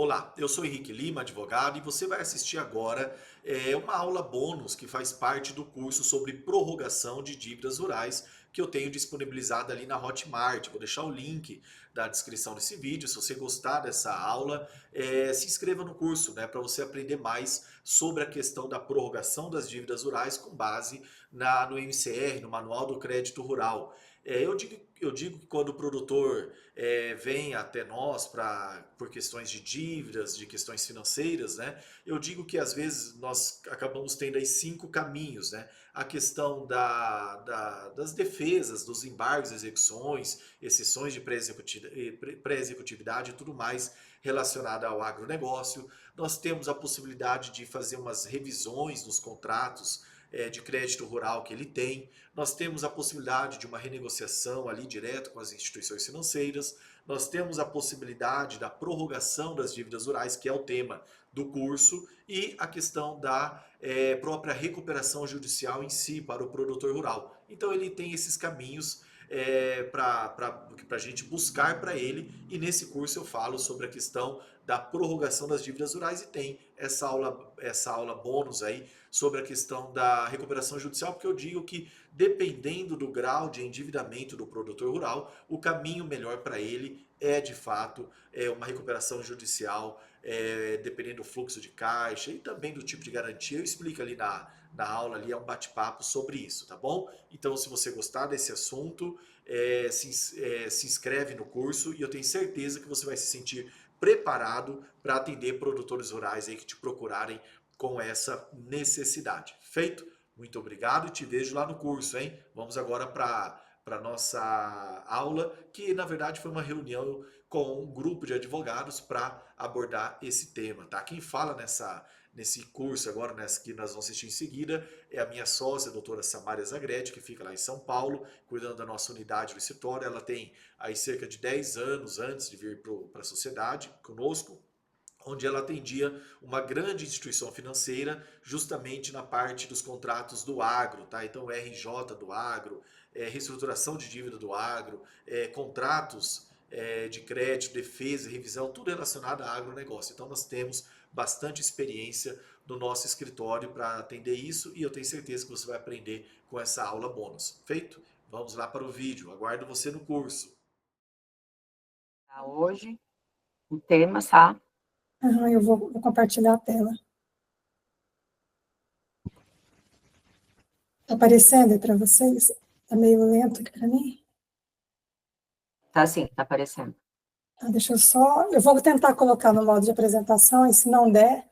Olá, eu sou Henrique Lima, advogado, e você vai assistir agora uma aula bônus que faz parte do curso sobre prorrogação de dívidas rurais que eu tenho disponibilizado ali na Hotmart. Vou deixar o link da descrição desse vídeo. Se você gostar dessa aula, se inscreva no curso, né, para você aprender mais sobre a questão da prorrogação das dívidas rurais com base no MCR, no Manual do Crédito Rural. Eu digo que quando o produtor vem até nós por questões de dívidas, de questões financeiras, né? Eu digo que às vezes nós acabamos tendo aí 5 caminhos, né? A questão das defesas, dos embargos, execuções, exceções de pré-executividade e tudo mais relacionado ao agronegócio. Nós temos a possibilidade de fazer umas revisões nos contratos de crédito rural que ele tem. Nós temos a possibilidade de uma renegociação ali direto com as instituições financeiras. Nós temos a possibilidade da prorrogação das dívidas rurais, que é o tema do curso, e a questão da própria recuperação judicial em si para o produtor rural. Então ele tem esses caminhos para a gente buscar para ele, e nesse curso eu falo sobre a questão da prorrogação das dívidas rurais e tem essa aula bônus aí sobre a questão da recuperação judicial, porque eu digo que dependendo do grau de endividamento do produtor rural, o caminho melhor para ele é de fato uma recuperação judicial, dependendo do fluxo de caixa e também do tipo de garantia. Eu explico ali na aula, ali é um bate-papo sobre isso, tá bom? Então, se você gostar desse assunto, se inscreve no curso e eu tenho certeza que você vai se sentir preparado para atender produtores rurais aí que te procurarem com essa necessidade. Feito? Muito obrigado e te vejo lá no curso, hein? Vamos agora para a nossa aula, que na verdade foi uma reunião com um grupo de advogados para abordar esse tema, tá? Quem fala nesse curso agora, que nós vamos assistir em seguida, é a minha sócia, a doutora Samária Zagrete, que fica lá em São Paulo, cuidando da nossa unidade do escritório. Ela tem aí cerca de 10 anos antes de vir para a sociedade conosco, onde ela atendia uma grande instituição financeira justamente na parte dos contratos do agro, tá? Então, RJ do agro, reestruturação de dívida do agro, contratos de crédito, defesa, revisão, tudo relacionado a agronegócio. Então, nós temos bastante experiência no nosso escritório para atender isso e eu tenho certeza que você vai aprender com essa aula bônus. Feito? Vamos lá para o vídeo. Aguardo você no curso. Hoje, o tema, tá? Eu vou compartilhar a tela. Tá aparecendo aí para vocês? Tá meio lento aqui para mim? Tá sim, tá aparecendo. Deixa eu vou tentar colocar no modo de apresentação, e se não der,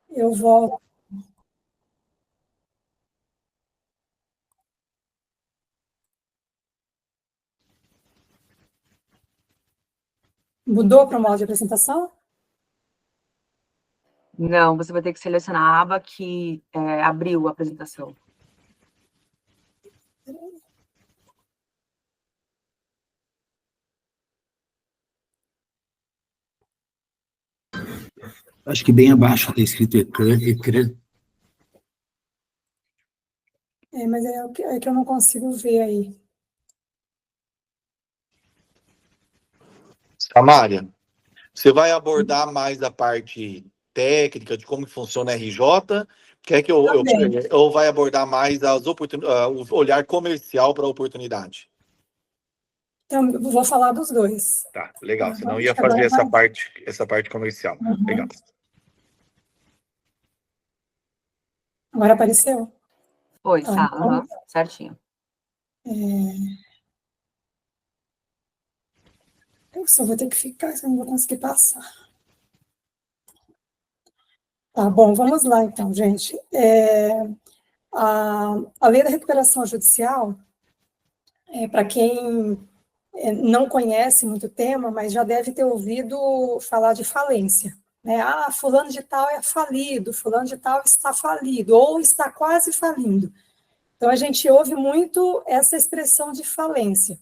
eu volto. Mudou para o modo de apresentação? Não, você vai ter que selecionar a aba que abriu a apresentação. Acho que bem abaixo está escrito ecrã. Mas é que eu não consigo ver aí. Samária, você vai abordar mais a parte técnica de como funciona a RJ? Quer que ou vai abordar mais o olhar comercial para a oportunidade? Então, eu vou falar dos dois. Tá, legal. Senão ia fazer essa parte comercial. Uhum. Legal. Agora apareceu? Oi, tá, então, certinho. Eu só vou ter que ficar, senão não vou conseguir passar. Tá bom, vamos lá então, gente. A Lei da Recuperação Judicial, para quem não conhece muito o tema, mas já deve ter ouvido falar de falência, né? Fulano de tal é falido, fulano de tal está falido, ou está quase falindo. Então, a gente ouve muito essa expressão de falência.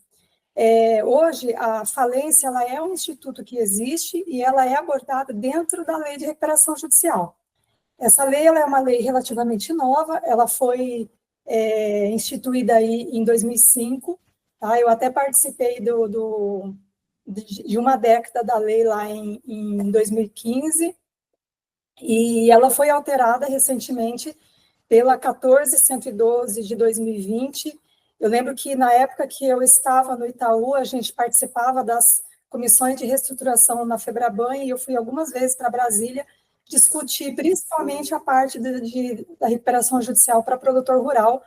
Hoje, a falência ela é um instituto que existe e ela é abordada dentro da Lei de Recuperação Judicial. Essa lei ela é uma lei relativamente nova, ela foi instituída aí em 2005, tá? Eu até participei de uma década da lei lá em 2015, e ela foi alterada recentemente pela 14.112 de 2020. Eu lembro que na época que eu estava no Itaú, a gente participava das comissões de reestruturação na Febraban, e eu fui algumas vezes para Brasília discutir principalmente a parte da recuperação judicial para produtor rural,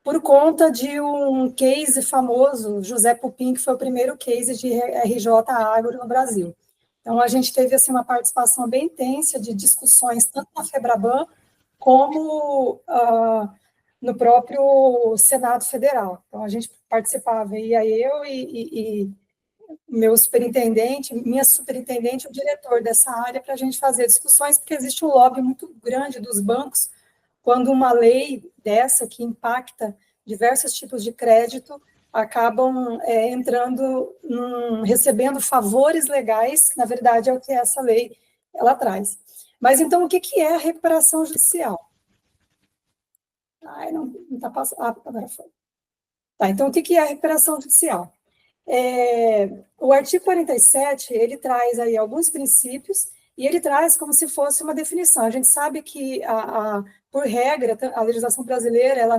por conta de um case famoso, José Pupim, que foi o primeiro case de RJ Agro no Brasil. Então, a gente teve assim, uma participação bem intensa de discussões, tanto na Febraban, como no próprio Senado Federal. Então, a gente participava, ia eu e meu superintendente, minha superintendente, o diretor dessa área, para a gente fazer discussões, porque existe um lobby muito grande dos bancos quando uma lei dessa, que impacta diversos tipos de crédito, acabam entrando, recebendo favores legais, na verdade é o que essa lei ela traz. Mas então, o que é a recuperação judicial? Não está passando. Agora foi. Tá, então, o que é a recuperação judicial? O artigo 47, ele traz aí alguns princípios, e ele traz como se fosse uma definição. A gente sabe que, por regra, a legislação brasileira, ela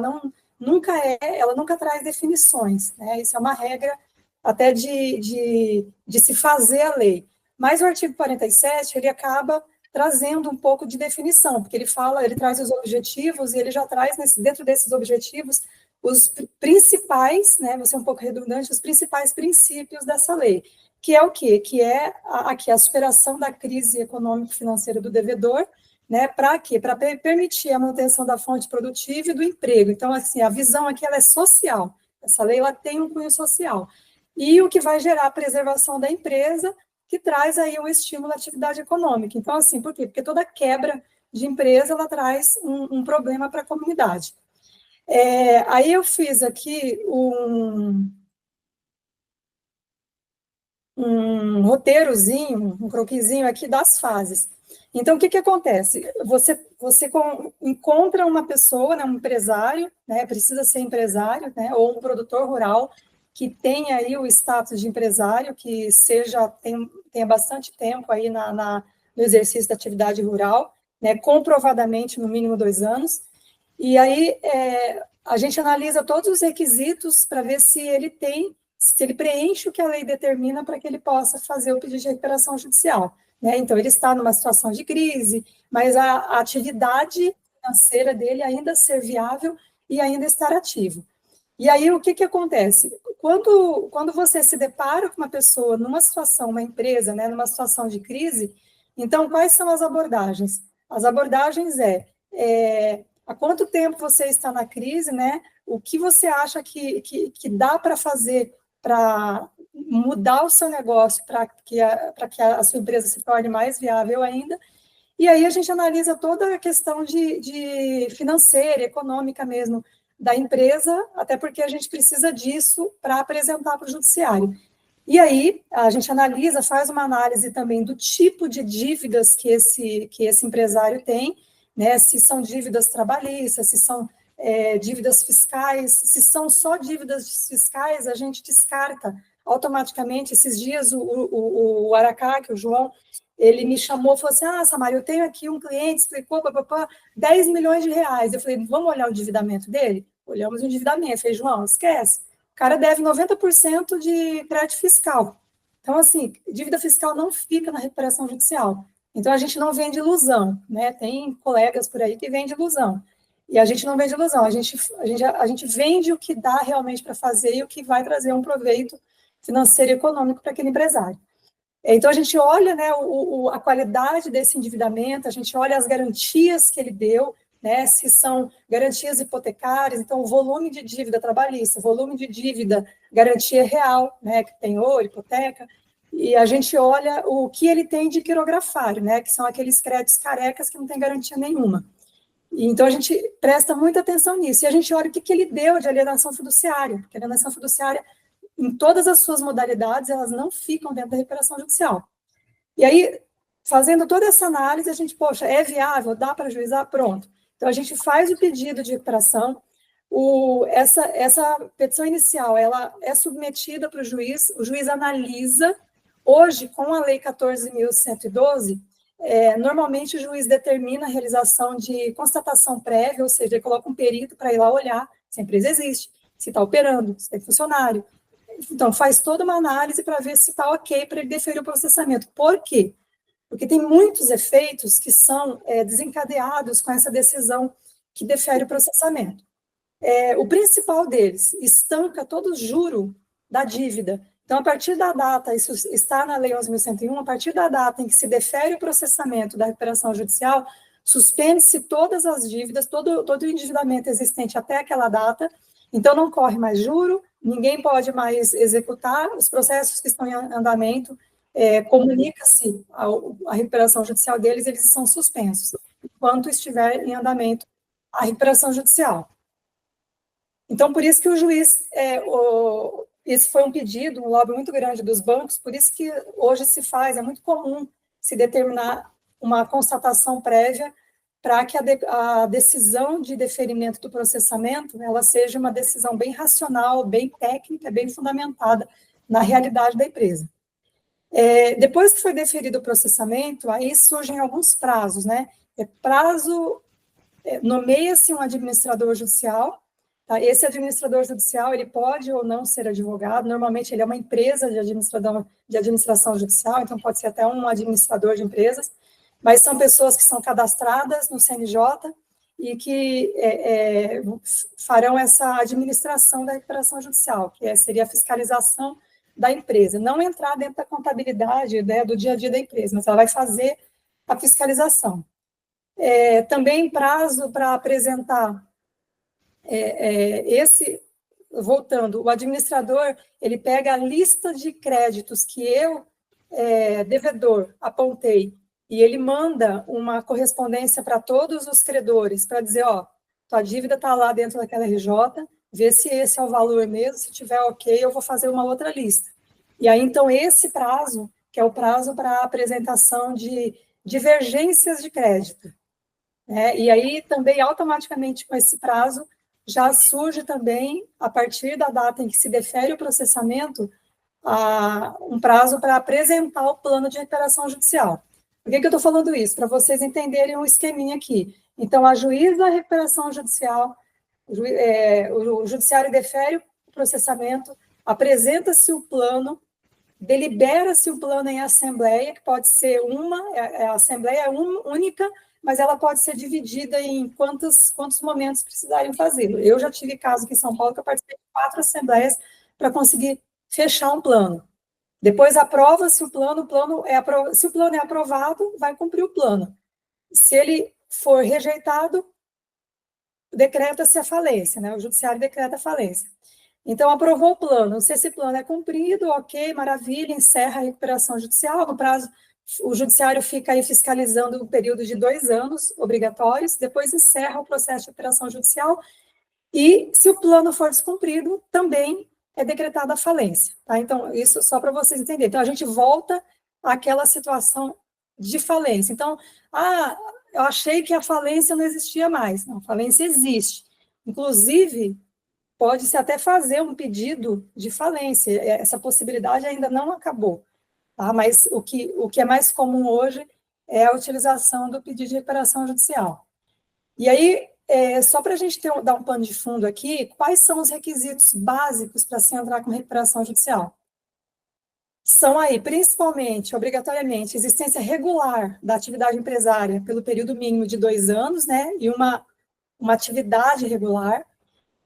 nunca traz definições, né? Isso é uma regra até de se fazer a lei. Mas o artigo 47, ele acaba trazendo um pouco de definição, porque ele traz os objetivos, e ele já traz, dentro desses objetivos, os principais, né, vou ser um pouco redundante, os principais princípios dessa lei, que é o quê? Que é a superação da crise econômico-financeira do devedor, né, para quê? Para permitir a manutenção da fonte produtiva e do emprego. Então, assim, a visão aqui ela é social, essa lei ela tem um cunho social, e o que vai gerar a preservação da empresa, que traz aí um estímulo à atividade econômica. Então, assim, por quê? Porque toda quebra de empresa, ela traz um problema para a comunidade. Aí eu fiz aqui um roteirozinho, um croquisinho aqui das fases. Então, o que acontece? Você encontra uma pessoa, né, um empresário, né, precisa ser empresário, né, ou um produtor rural, que tenha aí o status de empresário, que tenha bastante tempo aí no exercício da atividade rural, né, comprovadamente no mínimo 2 anos, e aí a gente analisa todos os requisitos para ver se ele preenche o que a lei determina para que ele possa fazer o pedido de recuperação judicial, né? Então, ele está numa situação de crise, mas a atividade financeira dele ainda ser viável e ainda estar ativo. E aí, o que acontece? Quando você se depara com uma pessoa numa situação, uma empresa, né, numa situação de crise, então, quais são as abordagens? As abordagens há quanto tempo você está na crise, né? O que você acha que dá para fazer para mudar o seu negócio, para que a sua empresa se torne mais viável ainda? E aí a gente analisa toda a questão de financeira, econômica mesmo, da empresa, até porque a gente precisa disso para apresentar para o judiciário. E aí a gente analisa, faz uma análise também do tipo de dívidas que esse empresário tem, né, se são dívidas trabalhistas, se são dívidas fiscais. Se são só dívidas fiscais, a gente descarta automaticamente. Esses dias o Aracá, que o João, ele me chamou e falou assim: Samara, eu tenho aqui um cliente, explicou, 10 milhões de reais. Eu falei, vamos olhar o endividamento dele? Olhamos o endividamento. Eu falei, João, esquece, o cara deve 90% de crédito fiscal. Então, assim, dívida fiscal não fica na recuperação judicial. Então, a gente não vende ilusão, né? Tem colegas por aí que vendem ilusão. E a gente não vende ilusão, a gente vende o que dá realmente para fazer e o que vai trazer um proveito financeiro e econômico para aquele empresário. Então, a gente olha, né, a qualidade desse endividamento, a gente olha as garantias que ele deu, né, se são garantias hipotecárias, então o volume de dívida trabalhista, volume de dívida, garantia real, né, que tem ouro, hipoteca, e a gente olha o que ele tem de quirografário, né, que são aqueles créditos carecas que não tem garantia nenhuma. E, então, a gente presta muita atenção nisso, e a gente olha o que ele deu de alienação fiduciária, porque a alienação fiduciária, em todas as suas modalidades, elas não ficam dentro da recuperação judicial. E aí, fazendo toda essa análise, a gente, poxa, é viável, dá para ajuizar? Pronto. Então, a gente faz o pedido de recuperação, Essa petição inicial, ela é submetida para o juiz analisa. Hoje, com a Lei 14.112, normalmente o juiz determina a realização de constatação prévia, ou seja, ele coloca um perito para ir lá olhar se a empresa existe, se está operando, se tem funcionário. Então, faz toda uma análise para ver se está ok para ele deferir o processamento. Por quê? Porque tem muitos efeitos que são desencadeados com essa decisão que defere o processamento. O principal deles, estanca todo o juro da dívida. Então, a partir da data, isso está na Lei 11.101, a partir da data em que se defere o processamento da recuperação judicial, suspende-se todas as dívidas, todo o endividamento existente até aquela data, então não corre mais juro, ninguém pode mais executar, os processos que estão em andamento, comunica-se a recuperação judicial deles, eles são suspensos, enquanto estiver em andamento a recuperação judicial. Então, por isso que o juiz, esse foi um pedido, um lobby muito grande dos bancos, por isso que hoje se faz, é muito comum se determinar uma constatação prévia para que a decisão de deferimento do processamento, ela seja uma decisão bem racional, bem técnica, bem fundamentada na realidade da empresa. Depois que foi deferido o processamento, aí surgem alguns prazos, né? Nomeia-se um administrador judicial. Tá? Esse administrador judicial, ele pode ou não ser advogado, normalmente ele é uma empresa de administração judicial, então pode ser até um administrador de empresas, mas são pessoas que são cadastradas no CNJ e que farão essa administração da recuperação judicial, que seria a fiscalização da empresa, não entrar dentro da contabilidade, né, do dia a dia da empresa, mas ela vai fazer a fiscalização. Também prazo para apresentar voltando, o administrador, ele pega a lista de créditos que eu, devedor, apontei, e ele manda uma correspondência para todos os credores, para dizer, tua dívida está lá dentro daquela RJ, vê se esse é o valor mesmo, se tiver ok, eu vou fazer uma outra lista. E aí, então, esse prazo, que é o prazo para a apresentação de divergências de crédito, e aí, também, automaticamente, com esse prazo, já surge também, a partir da data em que se defere o processamento, um prazo para apresentar o plano de recuperação judicial. Por que eu estou falando isso? Para vocês entenderem um esqueminha aqui. Então, a juíza da recuperação judicial, o judiciário defere o processamento, apresenta-se o plano, delibera-se o plano em assembleia, que pode ser a assembleia única, mas ela pode ser dividida em quantos momentos precisarem fazê-lo. Eu já tive caso aqui em São Paulo que eu participei de 4 assembleias para conseguir fechar um plano. Depois aprova-se o plano, se o plano é aprovado, vai cumprir o plano. Se ele for rejeitado, decreta-se a falência, né? O judiciário decreta a falência. Então, aprovou o plano. Se esse plano é cumprido, ok, maravilha, encerra a recuperação judicial, no prazo, o judiciário fica aí fiscalizando um período de 2 anos obrigatórios, depois encerra o processo de recuperação judicial, e se o plano for descumprido, também é decretada a falência, tá? Então, isso só para vocês entenderem. Então, a gente volta àquela situação de falência. Então, eu achei que a falência não existia mais. Não, a falência existe. Inclusive, pode-se até fazer um pedido de falência. Essa possibilidade ainda não acabou, tá? Mas o que é mais comum hoje é a utilização do pedido de recuperação judicial. E aí, só para a gente dar um pano de fundo aqui, quais são os requisitos básicos para se entrar com recuperação judicial? São aí, principalmente, obrigatoriamente, existência regular da atividade empresária pelo período mínimo de 2 anos, né, e uma atividade regular,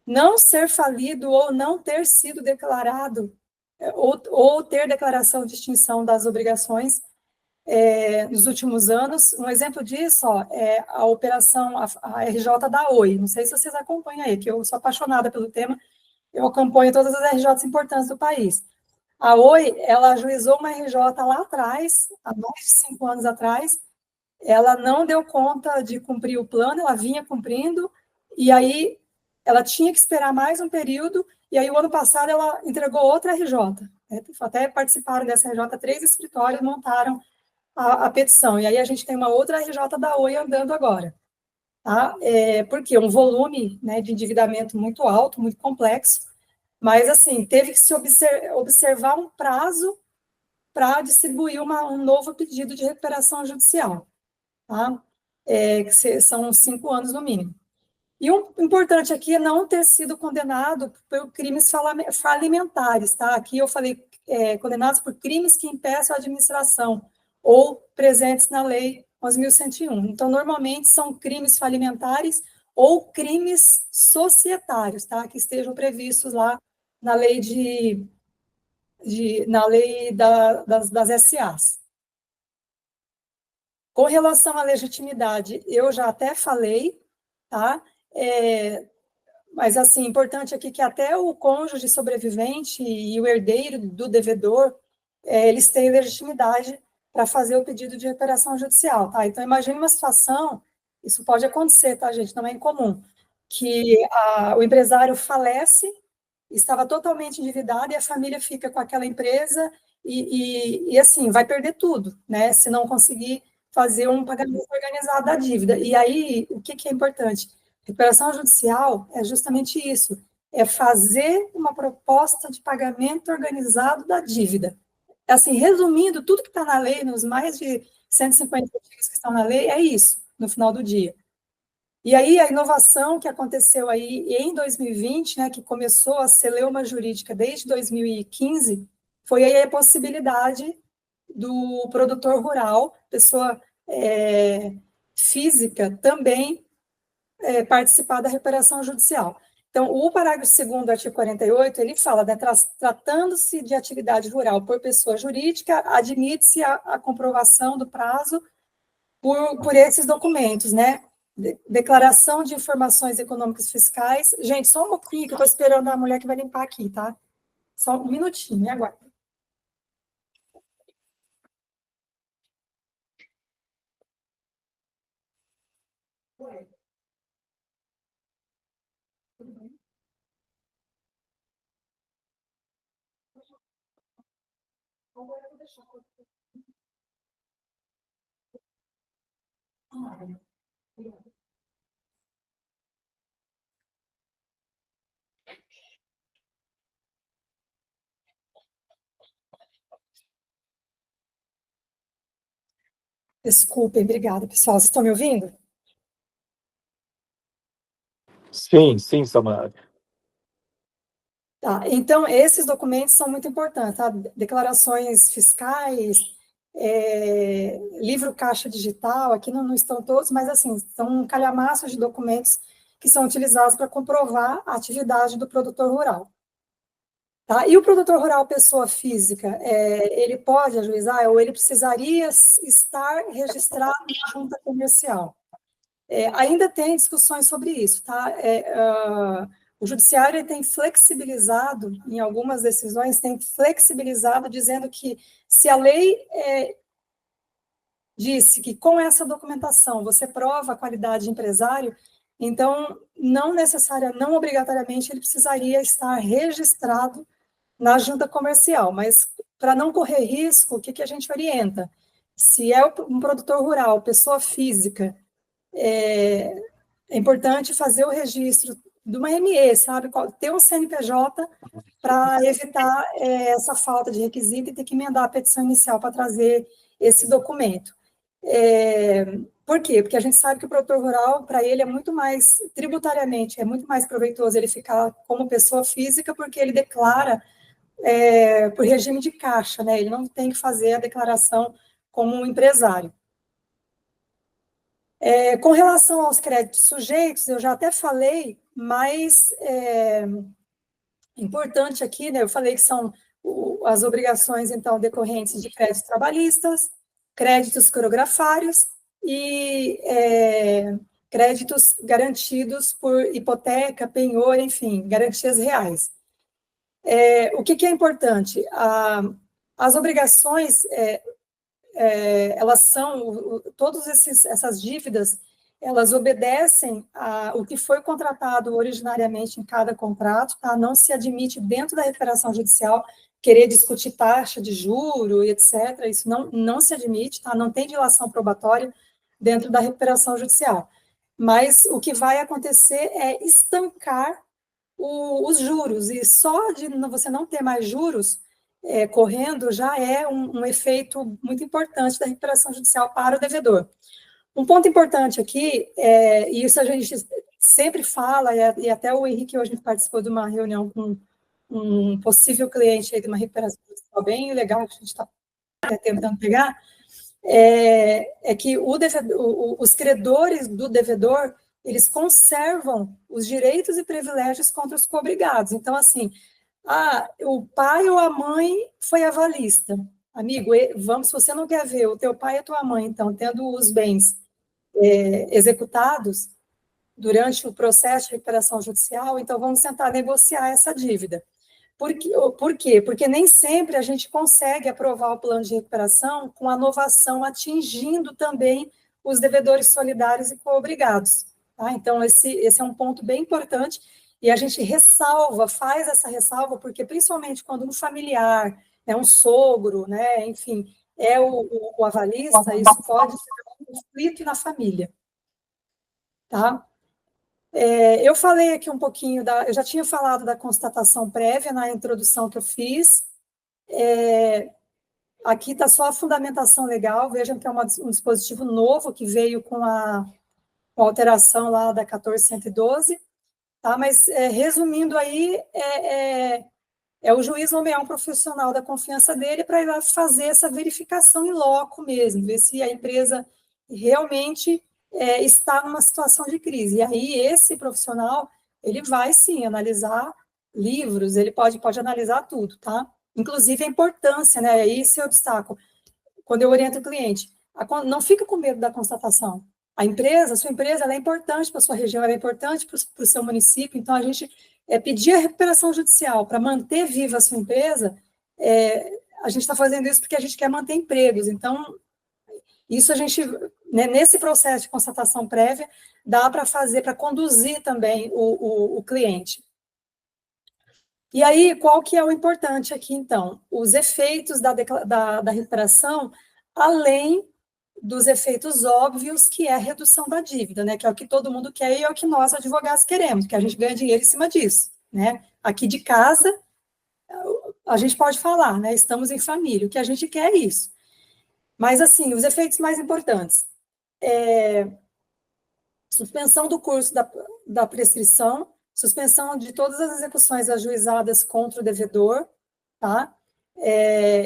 não ser falido ou não ter sido declarado, ou ter declaração de extinção das obrigações nos últimos anos. Um exemplo disso é a operação, a RJ da Oi. Não sei se vocês acompanham aí, que eu sou apaixonada pelo tema, eu acompanho todas as RJs importantes do país. A Oi, ela ajuizou uma RJ lá atrás, há mais de 5 anos atrás, ela não deu conta de cumprir o plano, ela vinha cumprindo, e aí ela tinha que esperar mais um período, e aí o ano passado ela entregou outra RJ. Até participaram dessa RJ 3 escritórios, montaram a petição, e aí a gente tem uma outra RJ da Oi andando agora. tá? Porque um volume, né, de endividamento muito alto, muito complexo, mas, assim, teve que se observar um prazo para distribuir um novo pedido de recuperação judicial, tá? Que são 5 anos no mínimo. E o importante aqui é não ter sido condenado por crimes falimentares, tá? Aqui eu falei condenados por crimes que impeçam a administração ou presentes na Lei 11.101. Então, normalmente são crimes falimentares ou crimes societários, tá? Que estejam previstos lá na lei das SAs. Com relação à legitimidade, eu já até falei, tá? Mas, assim, importante aqui que até o cônjuge sobrevivente e o herdeiro do devedor, eles têm legitimidade para fazer o pedido de recuperação judicial, tá? Então, imagine uma situação, isso pode acontecer, tá, gente? Não é incomum, que o empresário falece, estava totalmente endividado e a família fica com aquela empresa e assim, vai perder tudo, né? Se não conseguir fazer um pagamento organizado da dívida. E aí, o que é importante? Recuperação judicial é justamente isso, é fazer uma proposta de pagamento organizado da dívida. Assim, resumindo, tudo que está na lei, nos mais de 150 artigos que estão na lei, é isso, no final do dia. E aí, a inovação que aconteceu aí em 2020, né, que começou a celeuma jurídica desde 2015, foi aí a possibilidade do produtor rural, pessoa física, também participar da recuperação judicial. Então, o parágrafo 2º do artigo 48, ele fala, né, tratando-se de atividade rural por pessoa jurídica, admite-se a comprovação do prazo por esses documentos, né? Declaração de informações econômicas fiscais. Gente, só um pouquinho, que eu estou esperando a mulher que vai limpar aqui, tá? Só um minutinho, me aguarda. Desculpem, obrigada, pessoal. Vocês estão me ouvindo? Sim, sim, Samara. Tá, então, esses documentos são muito importantes, tá? Declarações fiscais, livro caixa digital, aqui não estão todos, mas, assim, são um calhamaço de documentos que são utilizados para comprovar a atividade do produtor rural. Tá? E o produtor rural, pessoa física, ele pode ajuizar ou ele precisaria estar registrado na junta comercial? Ainda tem discussões sobre isso, tá? O judiciário tem flexibilizado, em algumas decisões, tem flexibilizado, dizendo que se a lei disse que com essa documentação você prova a qualidade de empresário, então não obrigatoriamente ele precisaria estar registrado na junta comercial, mas para não correr risco, o que a gente orienta? Se é um produtor rural, pessoa física, é importante fazer o registro de uma ME, sabe? Ter um CNPJ para evitar essa falta de requisito e ter que emendar a petição inicial para trazer esse documento. Por quê? Porque a gente sabe que o produtor rural, para ele, é muito mais, tributariamente, é muito mais proveitoso ele ficar como pessoa física, porque ele declara por regime de caixa, né? Ele não tem que fazer a declaração como um empresário. Com relação aos créditos sujeitos, eu já até falei, mas importante aqui, né? Eu falei que são as obrigações, então, decorrentes de créditos trabalhistas, créditos quirografários e créditos garantidos por hipoteca, penhor, enfim, garantias reais. O que é importante? As obrigações, elas são, todas essas dívidas, elas obedecem ao que foi contratado originariamente em cada contrato, tá? Não se admite dentro da recuperação judicial querer discutir taxa de juro e etc. Isso não se admite, tá? Não tem dilação probatória dentro da recuperação judicial. mas o que vai acontecer é estancar os juros, e só de você não ter mais juros correndo já é um efeito muito importante da recuperação judicial para o devedor. Um ponto importante aqui, e isso a gente sempre fala, e até o Henrique hoje participou de uma reunião com um possível cliente aí de uma recuperação judicial bem legal que a gente está tentando pegar, é que os credores do devedor, eles conservam os direitos e privilégios contra os cobrigados. Então, assim, o pai ou a mãe foi avalista. Amigo, se você não quer ver o teu pai e a tua mãe, então, tendo os bens executados durante o processo de recuperação judicial, então vamos tentar negociar essa dívida. Por quê? Porque nem sempre a gente consegue aprovar o plano de recuperação com a novação atingindo também os devedores solidários e coobrigados. Tá? Então, esse é um ponto bem importante, e a gente faz essa ressalva, porque principalmente quando um familiar, um sogro, né, enfim, é o avalista, isso pode ser um conflito na família. Tá? Eu falei aqui um pouquinho, eu já tinha falado da constatação prévia na introdução que eu fiz. Aqui está só a fundamentação legal, vejam que é um dispositivo novo que veio com a alteração lá da 1412, tá? Mas, resumindo aí, o juiz nomear um profissional da confiança dele para ir lá fazer essa verificação em loco mesmo, ver se a empresa realmente está numa situação de crise. E aí, esse profissional, ele vai, sim, analisar livros, ele pode analisar tudo, tá? Inclusive a importância, né? Esse é o obstáculo. Quando eu oriento o cliente, não fica com medo da constatação. A sua empresa, ela é importante para a sua região, ela é importante para o seu município, então a gente pedir a recuperação judicial para manter viva a sua empresa, a gente está fazendo isso porque a gente quer manter empregos. Então, isso a gente, né, nesse processo de constatação prévia, dá para fazer, para conduzir também o cliente. E aí, qual que é o importante aqui, então? Os efeitos da recuperação, além dos efeitos óbvios, que é a redução da dívida, né? Que é o que todo mundo quer e é o que nós, advogados, queremos, que a gente ganha dinheiro em cima disso, né? Aqui de casa, a gente pode falar, né? Estamos em família, o que a gente quer é isso. Mas, assim, os efeitos mais importantes. Suspensão do curso da prescrição, suspensão de todas as execuções ajuizadas contra o devedor, tá?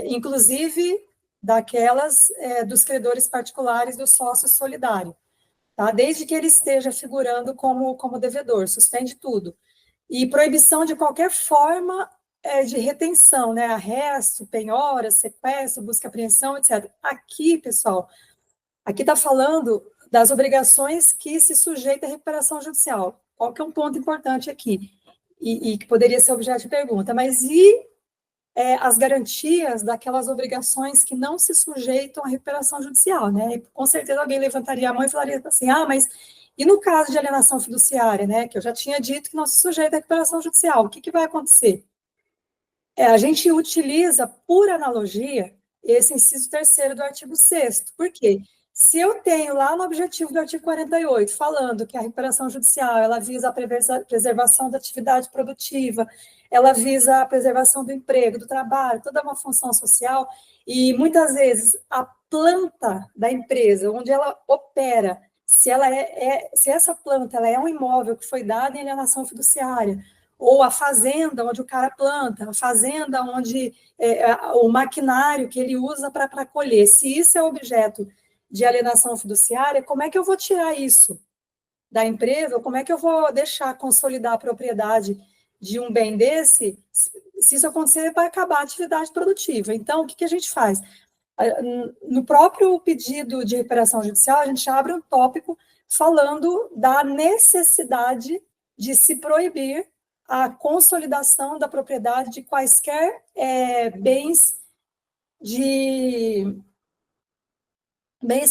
Inclusive daquelas dos credores particulares do sócio solidário, tá? Desde que ele esteja figurando como devedor, suspende tudo. E proibição de qualquer forma de retenção, né? Arresto, penhora, sequestro, busca e apreensão, etc. Aqui, pessoal, aqui está falando das obrigações que se sujeita à recuperação judicial. Qual que é um ponto importante aqui? E que poderia ser objeto de pergunta. Mas e as garantias daquelas obrigações que não se sujeitam à recuperação judicial, né? E, com certeza alguém levantaria a mão e falaria assim, mas e no caso de alienação fiduciária, né? Que eu já tinha dito que não se sujeita à recuperação judicial, o que vai acontecer? A gente utiliza, por analogia, esse inciso 3º do artigo 6º. Por quê? Se eu tenho lá no objetivo do artigo 48, falando que a recuperação judicial, ela visa a preservação da atividade produtiva, ela visa a preservação do emprego, do trabalho, toda uma função social, e muitas vezes a planta da empresa, onde ela opera, se essa planta ela é um imóvel que foi dado em alienação fiduciária, ou a fazenda onde o cara planta, a fazenda onde o maquinário que ele usa para colher, se isso é objeto de alienação fiduciária, como é que eu vou tirar isso da empresa, ou como é que eu vou deixar consolidar a propriedade de um bem desse, se isso acontecer, vai acabar a atividade produtiva. Então, o que a gente faz? No próprio pedido de recuperação judicial, a gente abre um tópico falando da necessidade de se proibir a consolidação da propriedade de quaisquer bens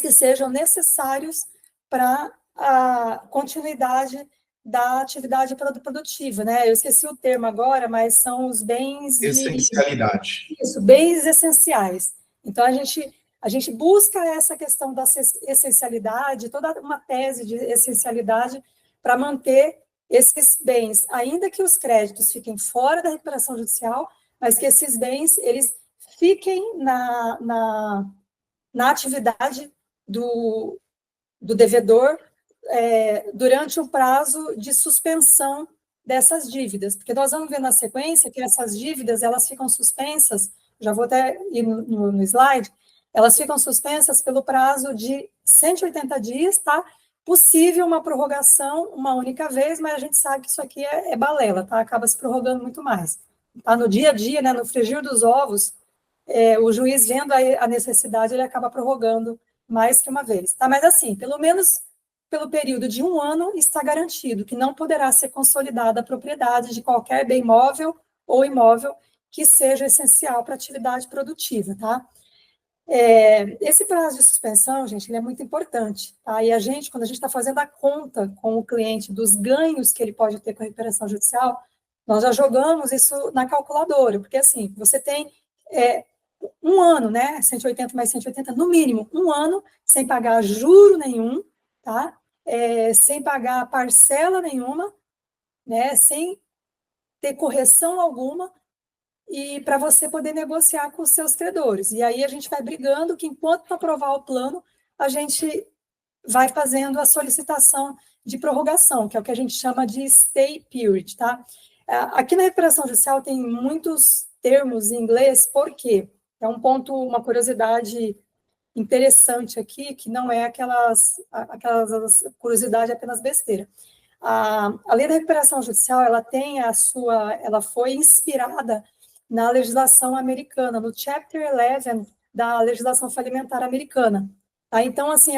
que sejam necessários para a continuidade da atividade produtiva, né? Eu esqueci o termo agora, mas são os bens Essencialidade. Isso, bens essenciais. Então, a gente A gente busca essa questão da essencialidade, toda uma tese de essencialidade para manter esses bens, ainda que os créditos fiquem fora da recuperação judicial, mas que esses bens, eles fiquem na atividade do devedor durante o prazo de suspensão dessas dívidas, porque nós vamos ver na sequência que essas dívidas, elas ficam suspensas, já vou até ir no slide, elas ficam suspensas pelo prazo de 180 dias, tá? Possível uma prorrogação uma única vez, mas a gente sabe que isso aqui é balela, tá? Acaba se prorrogando muito mais. Tá? No dia a dia, né, no frigir dos ovos, o juiz vendo a necessidade, ele acaba prorrogando mais que uma vez, tá? Mas assim, pelo menos pelo período de 1 ano, está garantido que não poderá ser consolidada a propriedade de qualquer bem móvel ou imóvel que seja essencial para a atividade produtiva, tá? Esse prazo de suspensão, gente, ele é muito importante, tá? E a gente, quando a gente está fazendo a conta com o cliente dos ganhos que ele pode ter com a recuperação judicial, nós já jogamos isso na calculadora, porque assim, você tem 1 ano, né? 180 mais 180, no mínimo, 1 ano sem pagar juro nenhum, tá? Sem pagar parcela nenhuma, né? Sem ter correção alguma, e para você poder negociar com os seus credores. E aí a gente vai brigando que, enquanto não aprovar o plano, a gente vai fazendo a solicitação de prorrogação, que é o que a gente chama de stay period, tá? Aqui na recuperação judicial tem muitos termos em inglês, por quê? É um ponto, uma curiosidade interessante aqui, que não é aquelas curiosidade apenas besteira. A lei da recuperação judicial, ela foi inspirada na legislação americana, no Chapter 11 da legislação falimentar americana. Tá? Então, assim,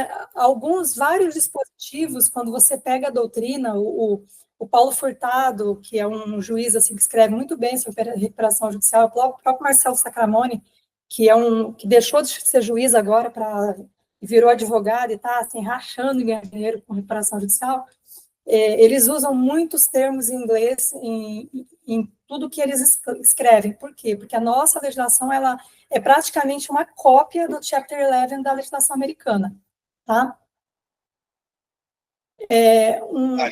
vários dispositivos, quando você pega a doutrina, o Paulo Furtado, que é um juiz assim, que escreve muito bem sobre recuperação judicial, o próprio Marcelo Sacramone, que deixou de ser juiz agora virou advogado e está assim, rachando em ganhar dinheiro com recuperação judicial, eles usam muitos termos em inglês em tudo que eles escrevem. Por quê? Porque a nossa legislação ela é praticamente uma cópia do Chapter 11 da legislação americana. Tá?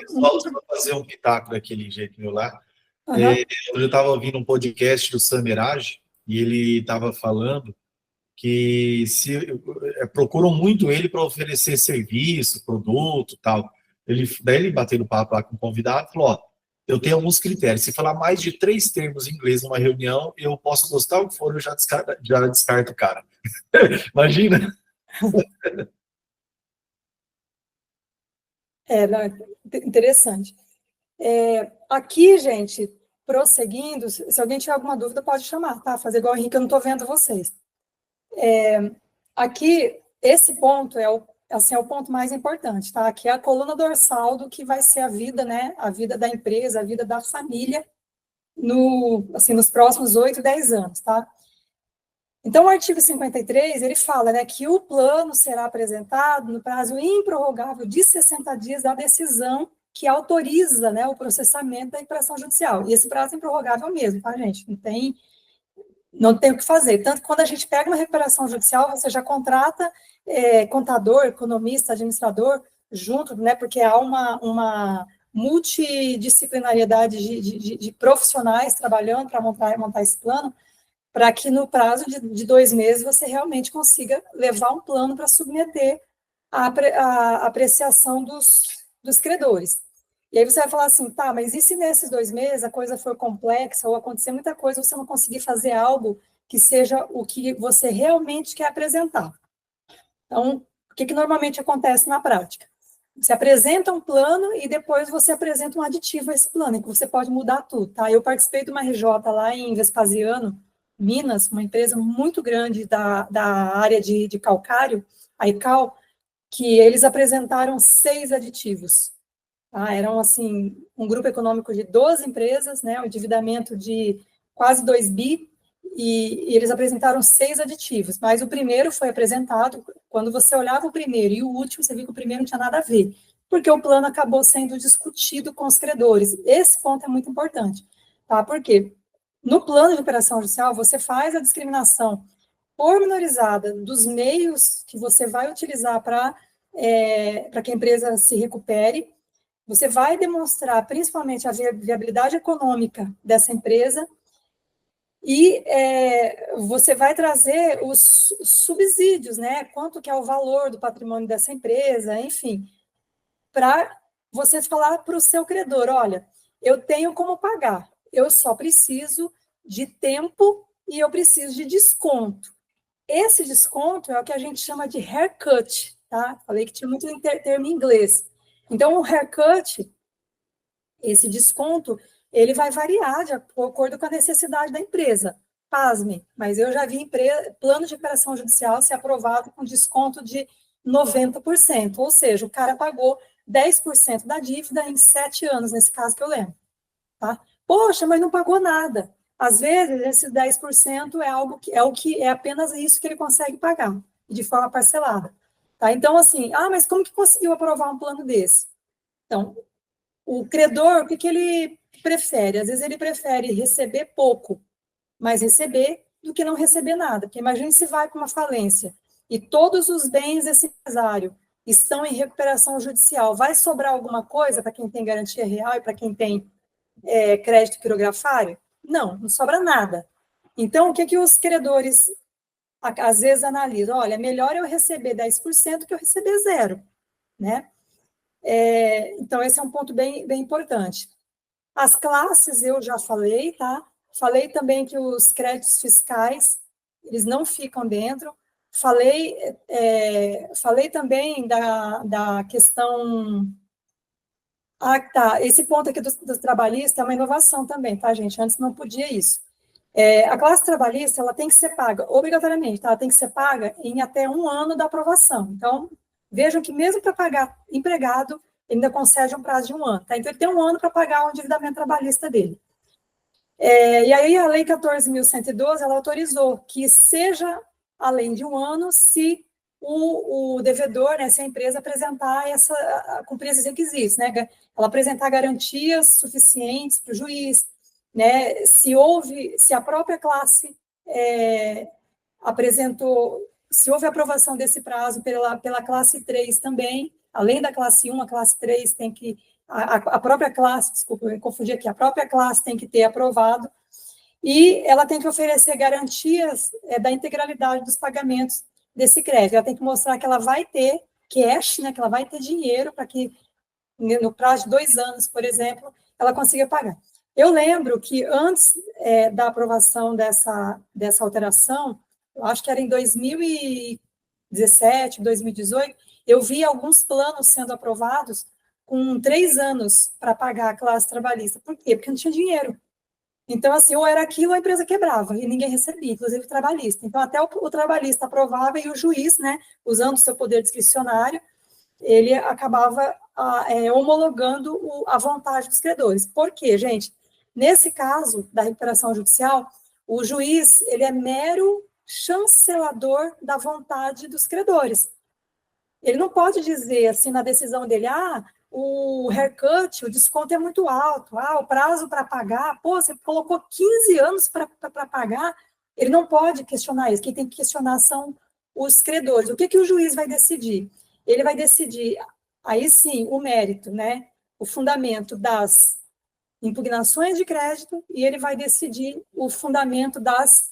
Só para fazer um pitaco daquele jeito meu lá. Eu estava ouvindo um podcast do Samerage, e ele estava falando que procuram muito ele para oferecer serviço, produto, tal. Daí ele bateu no papo lá com o convidado e falou, ó, eu tenho alguns critérios. Se falar mais de 3 termos em inglês numa reunião, eu posso gostar o que for, eu já descarto o cara. Imagina. Interessante. Aqui, gente, prosseguindo, se alguém tiver alguma dúvida, pode chamar, tá? Fazer igual o Henrique, eu não estou vendo vocês. Aqui, esse ponto é o ponto mais importante, tá? Aqui é a coluna dorsal do que vai ser a vida, né? A vida da empresa, a vida da família nos próximos 8, 10 anos, tá? Então, o artigo 53, ele fala, né, que o plano será apresentado no prazo improrrogável de 60 dias da decisão que autoriza, né, o processamento da recuperação judicial. E esse prazo é improrrogável mesmo, tá, gente? Não tem o que fazer. Tanto que quando a gente pega uma recuperação judicial, você já contrata contador, economista, administrador junto, né, porque há uma multidisciplinariedade de profissionais trabalhando para montar esse plano, para que no prazo de 2 meses você realmente consiga levar um plano para submeter a apreciação dos credores. E aí você vai falar assim, tá, mas e se nesses 2 meses a coisa for complexa ou acontecer muita coisa, você não conseguir fazer algo que seja o que você realmente quer apresentar? Então, o que normalmente acontece na prática? Você apresenta um plano e depois você apresenta um aditivo a esse plano, em que você pode mudar tudo, tá? Eu participei de uma RJ lá em Vespasiano, Minas, uma empresa muito grande da área de calcário, a ICAL, que eles apresentaram 6 aditivos. Eram, assim, um grupo econômico de 12 empresas, né, um endividamento de quase 2 bi, e eles apresentaram 6 aditivos, mas o primeiro foi apresentado, quando você olhava o primeiro e o último, você viu que o primeiro não tinha nada a ver, porque o plano acabou sendo discutido com os credores. Esse ponto é muito importante, tá? Por quê? No plano de recuperação judicial, você faz a discriminação pormenorizada dos meios que você vai utilizar para que a empresa se recupere. Você vai demonstrar, principalmente, a viabilidade econômica dessa empresa e você vai trazer os subsídios, né? Quanto que é o valor do patrimônio dessa empresa, enfim, para você falar para o seu credor, olha, eu tenho como pagar, eu só preciso de tempo e eu preciso de desconto. Esse desconto é o que a gente chama de haircut, tá? Falei que tinha muito termo em inglês. Então, o haircut, esse desconto, ele vai variar de acordo com a necessidade da empresa. Pasme, mas eu já vi plano de recuperação judicial ser aprovado com desconto de 90%, ou seja, o cara pagou 10% da dívida em 7 anos, nesse caso que eu lembro. Tá? Poxa, mas não pagou nada. Às vezes, esse 10% é apenas isso que ele consegue pagar, de forma parcelada. Tá? Então, assim, mas como que conseguiu aprovar um plano desse? Então, o credor, o que ele prefere? Às vezes ele prefere receber pouco, mas receber do que não receber nada. Porque imagine se vai com uma falência e todos os bens desse empresário estão em recuperação judicial. Vai sobrar alguma coisa para quem tem garantia real e para quem tem crédito quirografário? Não sobra nada. Então, o que os credores às vezes analisam? Olha, melhor eu receber 10% que eu receber zero, né? Então, esse é um ponto bem, bem importante. As classes eu já falei, tá? Falei também que os créditos fiscais, eles não ficam dentro. Falei também da questão... tá. Esse ponto aqui do trabalhista é uma inovação também, tá, gente? Antes não podia isso. A classe trabalhista, ela tem que ser paga, obrigatoriamente, tá? Ela tem que ser paga em até 1 ano da aprovação. Então, vejam que mesmo para pagar empregado, ele ainda concede um prazo de 1 ano, tá? Então, ele tem 1 ano para pagar o endividamento trabalhista dele. E aí, a Lei 14.112, ela autorizou que seja além de 1 ano se o devedor, né, se a empresa apresentar cumprir esses requisitos, né? Ela apresentar garantias suficientes para o juiz, né? Se a própria classe se houve aprovação desse prazo pela classe 3 também, além da classe 1, a classe 3 tem que, a própria classe, desculpa, eu me confundi aqui, a própria classe tem que ter aprovado, e ela tem que oferecer garantias da integralidade dos pagamentos desse crédito. Ela tem que mostrar que ela vai ter cash, né, que ela vai ter dinheiro para que, no prazo de 2 anos, por exemplo, ela consiga pagar. Eu lembro que antes da aprovação dessa alteração, eu acho que era em 2017, 2018, eu vi alguns planos sendo aprovados com 3 anos para pagar a classe trabalhista. Por quê? Porque não tinha dinheiro. Então, assim, ou era aquilo, a empresa quebrava e ninguém recebia, inclusive o trabalhista. Então, até o trabalhista aprovava e o juiz, né, usando o seu poder discricionário, ele acabava homologando a vontade dos credores. Por quê, gente? Nesse caso da recuperação judicial, o juiz, ele é mero chancelador da vontade dos credores. Ele não pode dizer, assim, na decisão dele, o haircut, o desconto é muito alto, o prazo para pagar, você colocou 15 anos para pagar, ele não pode questionar isso, quem tem que questionar são os credores. O que o juiz vai decidir? Ele vai decidir, aí sim, o mérito, né, o fundamento das impugnações de crédito, e ele vai decidir o fundamento das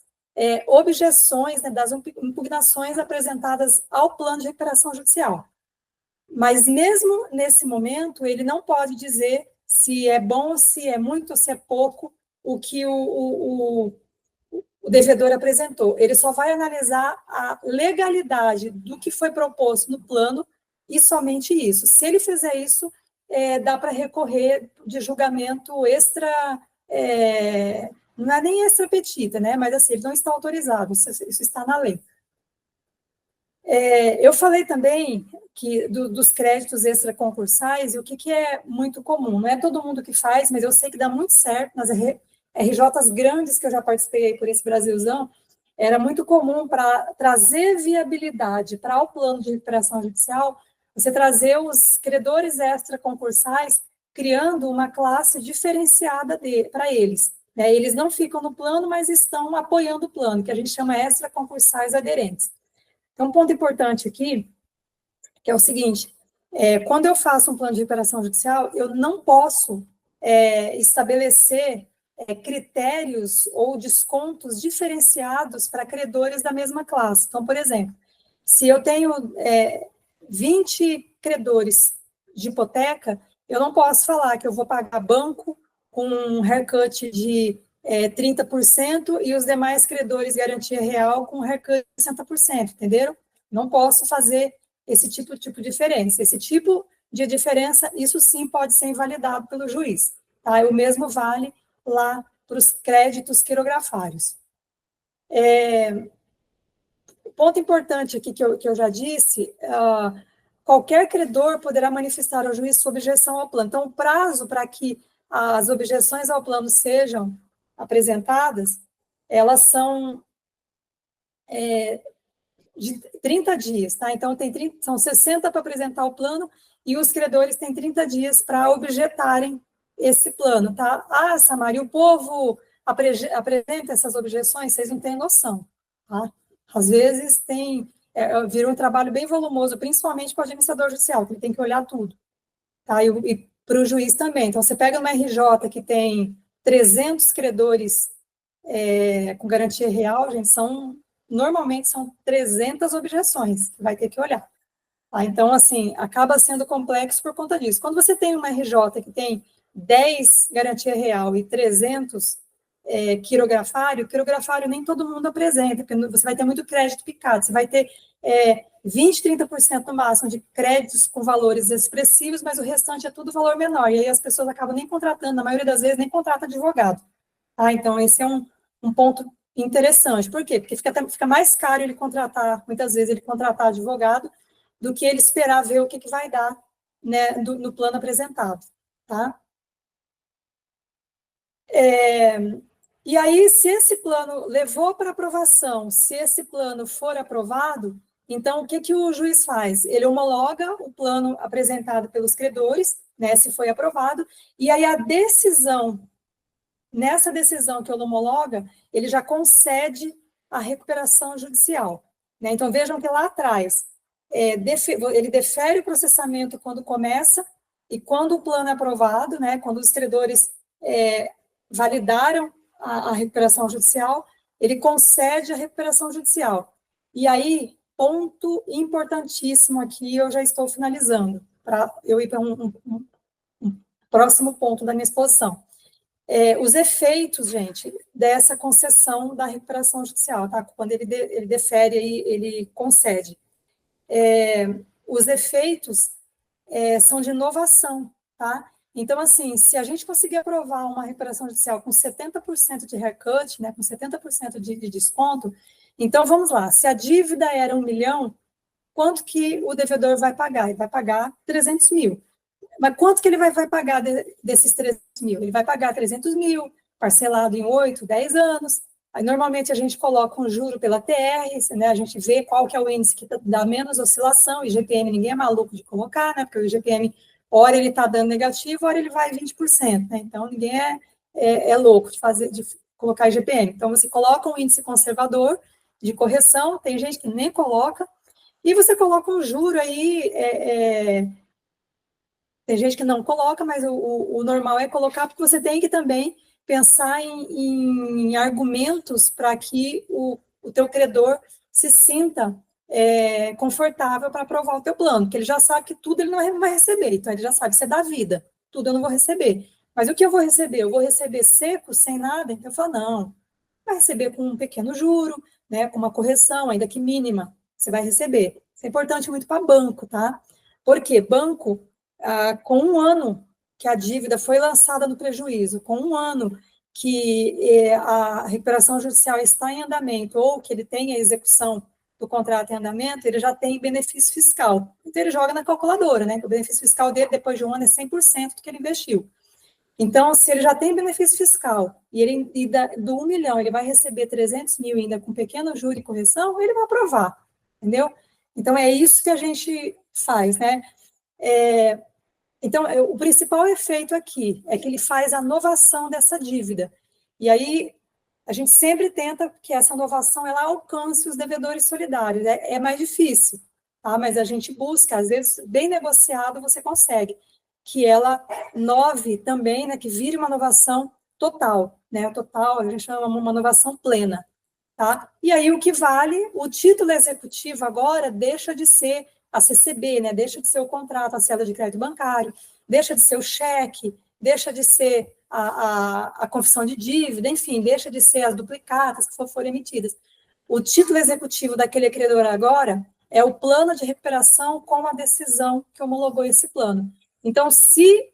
objeções, né, das impugnações apresentadas ao plano de recuperação judicial. Mas mesmo nesse momento, ele não pode dizer se é bom, se é muito, se é pouco o que o devedor apresentou. Ele só vai analisar a legalidade do que foi proposto no plano e somente isso. Se ele fizer isso, dá para recorrer de julgamento extra, não é nem extra petita, né? Mas assim, ele não está autorizado, isso está na lei. Eu falei também dos créditos extraconcursais, e o que é muito comum. Não é todo mundo que faz, mas eu sei que dá muito certo nas RJs grandes que eu já participei por esse Brasilzão, era muito comum para trazer viabilidade para o plano de recuperação judicial, você trazer os credores extraconcursais, criando uma classe diferenciada para eles, né? Eles não ficam no plano, mas estão apoiando o plano, que a gente chama extraconcursais aderentes. Então, um ponto importante aqui, que é o seguinte, quando eu faço um plano de recuperação judicial, eu não posso estabelecer critérios ou descontos diferenciados para credores da mesma classe. Então, por exemplo, se eu tenho 20 credores de hipoteca, eu não posso falar que eu vou pagar banco com um haircut de 30% e os demais credores garantia real com um haircut de 60%, entenderam? Não posso fazer esse tipo de diferença. Esse tipo de diferença, isso sim pode ser invalidado pelo juiz. Tá? O mesmo vale lá para os créditos quirografários. Ponto importante aqui que eu já disse, qualquer credor poderá manifestar ao juiz sua objeção ao plano. Então, o prazo para que as objeções ao plano sejam apresentadas, elas são de 30 dias, tá? Então, são 60 para apresentar o plano e os credores têm 30 dias para objetarem esse plano, tá? Ah, Samari, o povo apresenta essas objeções, vocês não têm noção, tá? Às vezes vira um trabalho bem volumoso, principalmente para o administrador judicial, que ele tem que olhar tudo, tá? E para o juiz também. Então, você pega uma RJ que tem 300 credores com garantia real, gente, normalmente são 300 objeções que vai ter que olhar. Tá? Então, assim, acaba sendo complexo por conta disso. Quando você tem uma RJ que tem 10 garantia real e 300 quirografário nem todo mundo apresenta, porque você vai ter muito crédito picado, você vai ter 20%, 30% no máximo de créditos com valores expressivos, mas o restante é tudo valor menor, e aí as pessoas acabam nem contratando, na maioria das vezes nem contrata advogado. Tá? Então, esse é um ponto interessante. Por quê? Porque fica mais caro ele contratar, muitas vezes ele contratar advogado, do que ele esperar ver o que vai dar, né, no plano apresentado, tá? E aí, se esse plano levou para aprovação, se esse plano for aprovado, então o que o juiz faz? Ele homologa o plano apresentado pelos credores, né, se foi aprovado, e aí nessa decisão que ele homologa, ele já concede a recuperação judicial, né? Então, vejam que lá atrás, ele defere o processamento quando começa, e quando o plano é aprovado, né, quando os credores validaram a recuperação judicial, ele concede a recuperação judicial. E aí, ponto importantíssimo aqui, eu já estou finalizando, para eu ir para um próximo ponto da minha exposição. Os efeitos, gente, dessa concessão da recuperação judicial, tá? Quando ele defere, aí, ele concede. Os efeitos são de inovação, tá? Então, assim, se a gente conseguir aprovar uma recuperação judicial com 70% de haircut, né, com 70% de desconto, então, vamos lá, se a dívida era 1 milhão, quanto que o devedor vai pagar? Ele vai pagar 300 mil. Mas quanto que ele vai pagar desses 300 mil? Ele vai pagar 300 mil, parcelado em 8, 10 anos. Aí, normalmente, a gente coloca um juro pela TR, né? A gente vê qual que é o índice que dá menos oscilação, e IGPM ninguém é maluco de colocar, né? Porque o IGPM, ora ele está dando negativo, ora ele vai 20%, né? Então, ninguém é louco de colocar IGPM. Então, você coloca um índice conservador de correção, tem gente que nem coloca, e você coloca um juro aí... Tem gente que não coloca, mas o normal é colocar, porque você tem que também pensar em argumentos para que o teu credor se sinta confortável para aprovar o teu plano, porque ele já sabe que tudo ele não vai receber, então ele já sabe, isso é da vida, tudo eu não vou receber. Mas o que eu vou receber? Eu vou receber seco, sem nada? Então eu falo, não, vai receber com um pequeno juro, né, com uma correção, ainda que mínima, você vai receber. Isso é importante muito para banco, tá? Porque banco... com 1 ano que a dívida foi lançada no prejuízo, com 1 ano que a recuperação judicial está em andamento, ou que ele tem a execução do contrato em andamento, ele já tem benefício fiscal. Então, ele joga na calculadora, né? O benefício fiscal dele, depois de 1 ano, é 100% do que ele investiu. Então, se ele já tem benefício fiscal, do 1 milhão, ele vai receber 300 mil ainda com pequeno juro e correção, ele vai aprovar, entendeu? Então, é isso que a gente faz, né? Então, o principal efeito aqui é que ele faz a novação dessa dívida. E aí, a gente sempre tenta que essa inovação ela alcance os devedores solidários. É mais difícil, tá? Mas a gente busca, às vezes, bem negociado, você consegue. Que ela inove também, né, que vire uma inovação total, né? Total, a gente chama uma inovação plena, tá? E aí, o que vale, o título executivo agora deixa de ser a CCB, né? Deixa de ser o contrato, a cédula de crédito bancário, deixa de ser o cheque, deixa de ser a confissão de dívida, enfim, deixa de ser as duplicatas que forem emitidas. O título executivo daquele credor agora é o plano de recuperação com a decisão que homologou esse plano. Então, se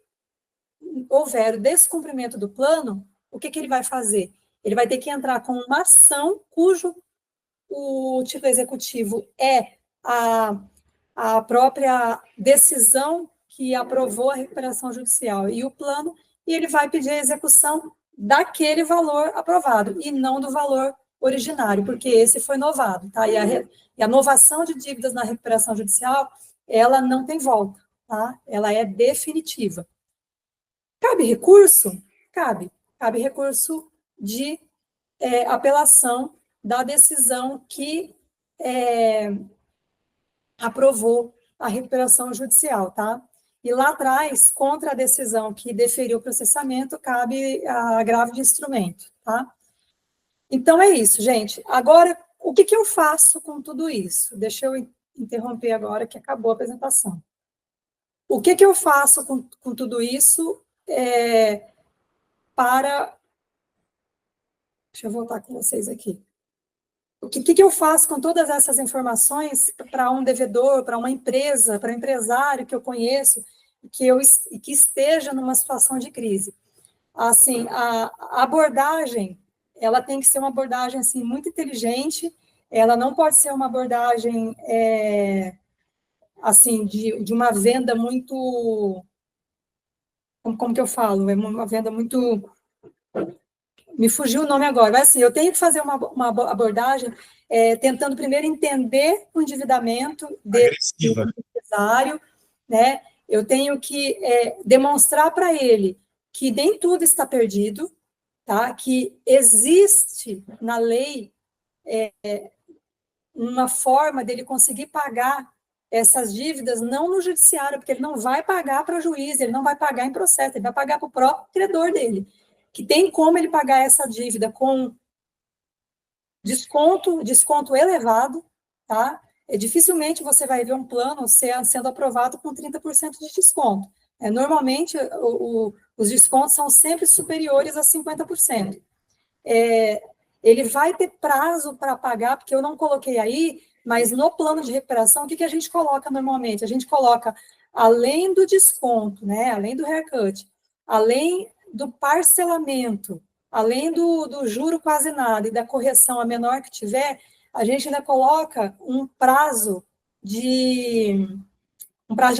houver o descumprimento do plano, o que ele vai fazer? Ele vai ter que entrar com uma ação cujo o título executivo é a própria decisão que aprovou a recuperação judicial e o plano, e ele vai pedir a execução daquele valor aprovado, e não do valor originário, porque esse foi novado, tá? E a novação de dívidas na recuperação judicial, ela não tem volta, tá? Ela é definitiva. Cabe recurso? Cabe. Cabe recurso de apelação da decisão que aprovou a recuperação judicial, tá? E lá atrás, contra a decisão que deferiu o processamento, cabe a agravo de instrumento, tá? Então, é isso, gente. Agora, o que eu faço com tudo isso? Deixa eu interromper agora, que acabou a apresentação. O que eu faço com tudo isso para... Deixa eu voltar com vocês aqui. O que eu faço com todas essas informações para um devedor, para uma empresa, para um empresário que eu conheço, que esteja numa situação de crise? Assim, a abordagem, ela tem que ser uma abordagem assim, muito inteligente, ela não pode ser uma abordagem assim, de uma venda muito... Como que eu falo? É uma venda muito... Me fugiu o nome agora, mas assim, eu tenho que fazer uma abordagem tentando primeiro entender o endividamento do empresário, né? Eu tenho que demonstrar para ele que nem tudo está perdido, tá? Que existe na lei uma forma dele conseguir pagar essas dívidas, não no judiciário, porque ele não vai pagar para juiz, ele não vai pagar em processo, ele vai pagar para o próprio credor dele, que tem como ele pagar essa dívida com desconto elevado, tá? Dificilmente você vai ver um plano sendo aprovado com 30% de desconto. Normalmente, os descontos são sempre superiores a 50%. Ele vai ter prazo para pagar, porque eu não coloquei aí, mas no plano de recuperação, o que a gente coloca normalmente? A gente coloca, além do desconto, né, além do haircut, além do parcelamento, além do juro quase nada e da correção a menor que tiver, a gente ainda coloca um prazo de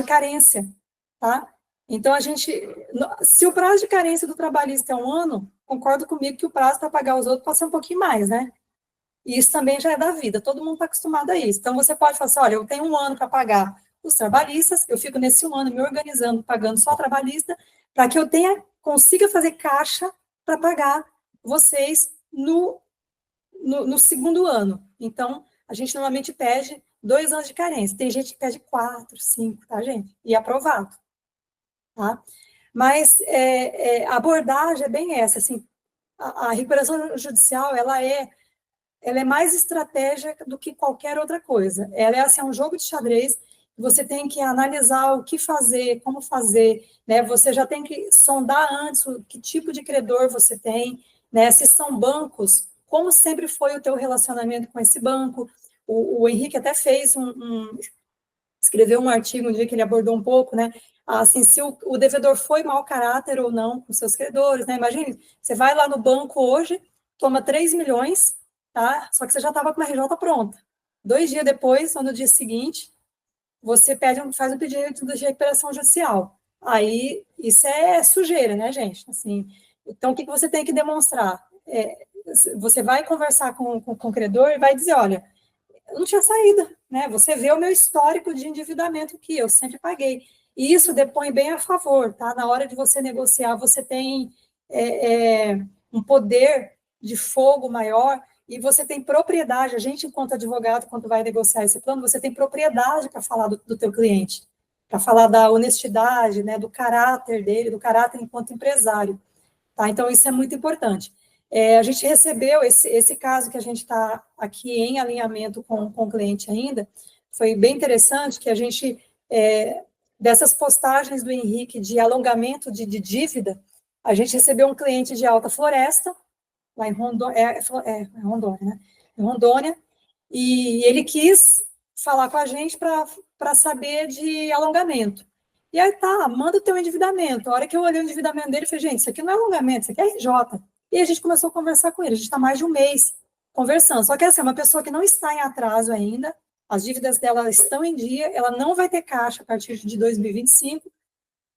carência, tá? Então, se o prazo de carência do trabalhista é 1 ano, concordo comigo que o prazo para pagar os outros pode ser um pouquinho mais, né? E isso também já é da vida, todo mundo está acostumado a isso. Então, você pode falar assim, olha, eu tenho 1 ano para pagar os trabalhistas, eu fico nesse 1 ano me organizando, pagando só trabalhista, para que eu consiga fazer caixa para pagar vocês no 2º ano. Então, a gente normalmente pede 2 anos de carência. Tem gente que pede 4, 5, tá, gente? E aprovado. Tá? Mas a abordagem é bem essa, assim, a recuperação judicial, ela é mais estratégia do que qualquer outra coisa. Ela é assim, um jogo de xadrez, você tem que analisar o que fazer, como fazer, né? Você já tem que sondar antes que tipo de credor você tem, né? Se são bancos, como sempre foi o teu relacionamento com esse banco. O Henrique até escreveu um artigo um dia que ele abordou um pouco, né? Assim, se o devedor foi mau caráter ou não com seus credores, né? Imagine, você vai lá no banco hoje, toma 3 milhões, tá? Só que você já estava com a RJ pronta. 2 dias depois, ou no dia seguinte, você faz um pedido de recuperação judicial. Aí, isso é sujeira, né, gente? Assim, então, o que você tem que demonstrar? Você vai conversar com o credor e vai dizer, olha, eu não tinha saída, né? Você vê o meu histórico de endividamento que eu sempre paguei. E isso depõe bem a favor, tá? Na hora de você negociar, você tem um poder de fogo maior, e você tem propriedade, a gente, enquanto advogado, quando vai negociar esse plano, você tem propriedade para falar do teu cliente, para falar da honestidade, né, do caráter dele, do caráter enquanto empresário. Tá? Então, isso é muito importante. A gente recebeu esse caso que a gente está aqui em alinhamento com o cliente ainda, foi bem interessante que a gente, dessas postagens do Henrique de alongamento de dívida, a gente recebeu um cliente de Alta Floresta, lá em Rondônia, Rondônia, né? Em Rondônia, e ele quis falar com a gente para saber de alongamento. E aí, tá, manda o teu endividamento. A hora que eu olhei o endividamento dele, eu falei, gente, isso aqui não é alongamento, isso aqui é RJ. E a gente começou a conversar com ele, a gente está mais de um mês conversando. Só que essa é uma pessoa que não está em atraso ainda, as dívidas dela estão em dia, ela não vai ter caixa a partir de 2025,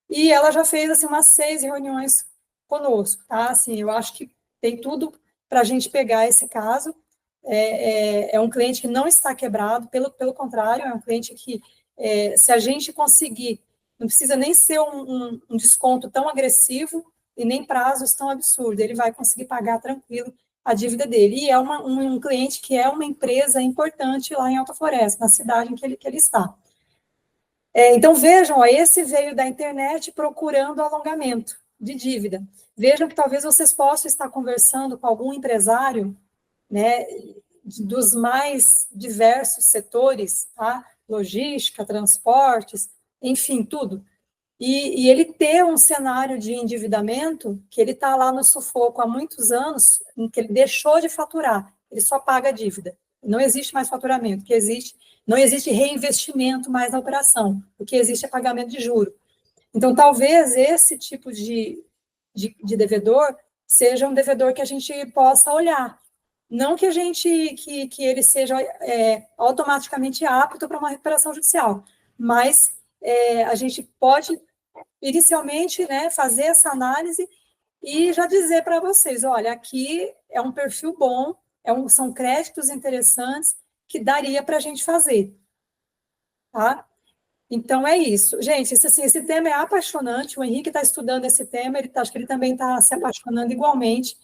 e ela já fez, assim, umas 6 reuniões conosco, tá? Assim, eu acho que tem tudo para a gente pegar esse caso. É um cliente que não está quebrado, pelo contrário, é um cliente que, se a gente conseguir, não precisa nem ser um desconto tão agressivo e nem prazos tão absurdos, ele vai conseguir pagar tranquilo a dívida dele. E é um cliente que é uma empresa importante lá em Alta Floresta, na cidade em que ele está. Então, vejam, esse veio da internet procurando alongamento de dívida. Vejam que talvez vocês possam estar conversando com algum empresário, né, dos mais diversos setores, tá? Logística, transportes, enfim, tudo. E ele ter um cenário de endividamento, que ele está lá no sufoco há muitos anos, em que ele deixou de faturar, ele só paga a dívida. Não existe mais faturamento, não existe reinvestimento mais na operação, o que existe é pagamento de juro. Então, talvez esse tipo de devedor seja um devedor que a gente possa olhar. Não que que ele seja automaticamente apto para uma recuperação judicial, mas a gente pode, inicialmente, né, fazer essa análise e já dizer para vocês, olha, aqui é um perfil bom, são créditos interessantes que daria para a gente fazer, tá? Então, é isso. Gente, esse tema é apaixonante, o Henrique está estudando esse tema, acho que ele também está se apaixonando igualmente,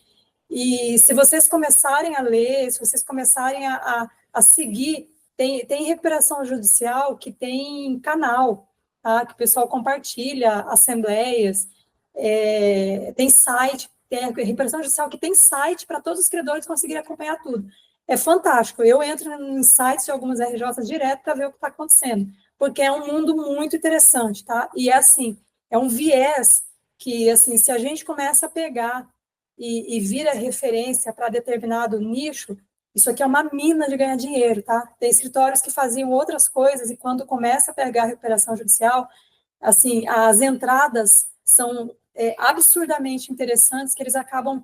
e se vocês começarem a ler, se vocês começarem a seguir, tem recuperação judicial que tem canal, tá? Que o pessoal compartilha, assembleias, tem site, tem recuperação judicial que tem site para todos os credores conseguirem acompanhar tudo. É fantástico. Eu entro em sites de algumas RJs direto para ver o que está acontecendo, porque é um mundo muito interessante, tá? E assim, é um viés que, assim, se a gente começa a pegar e vira referência para determinado nicho, isso aqui é uma mina de ganhar dinheiro, tá? Tem escritórios que faziam outras coisas e quando começa a pegar a recuperação judicial, assim, as entradas são absurdamente interessantes, que eles acabam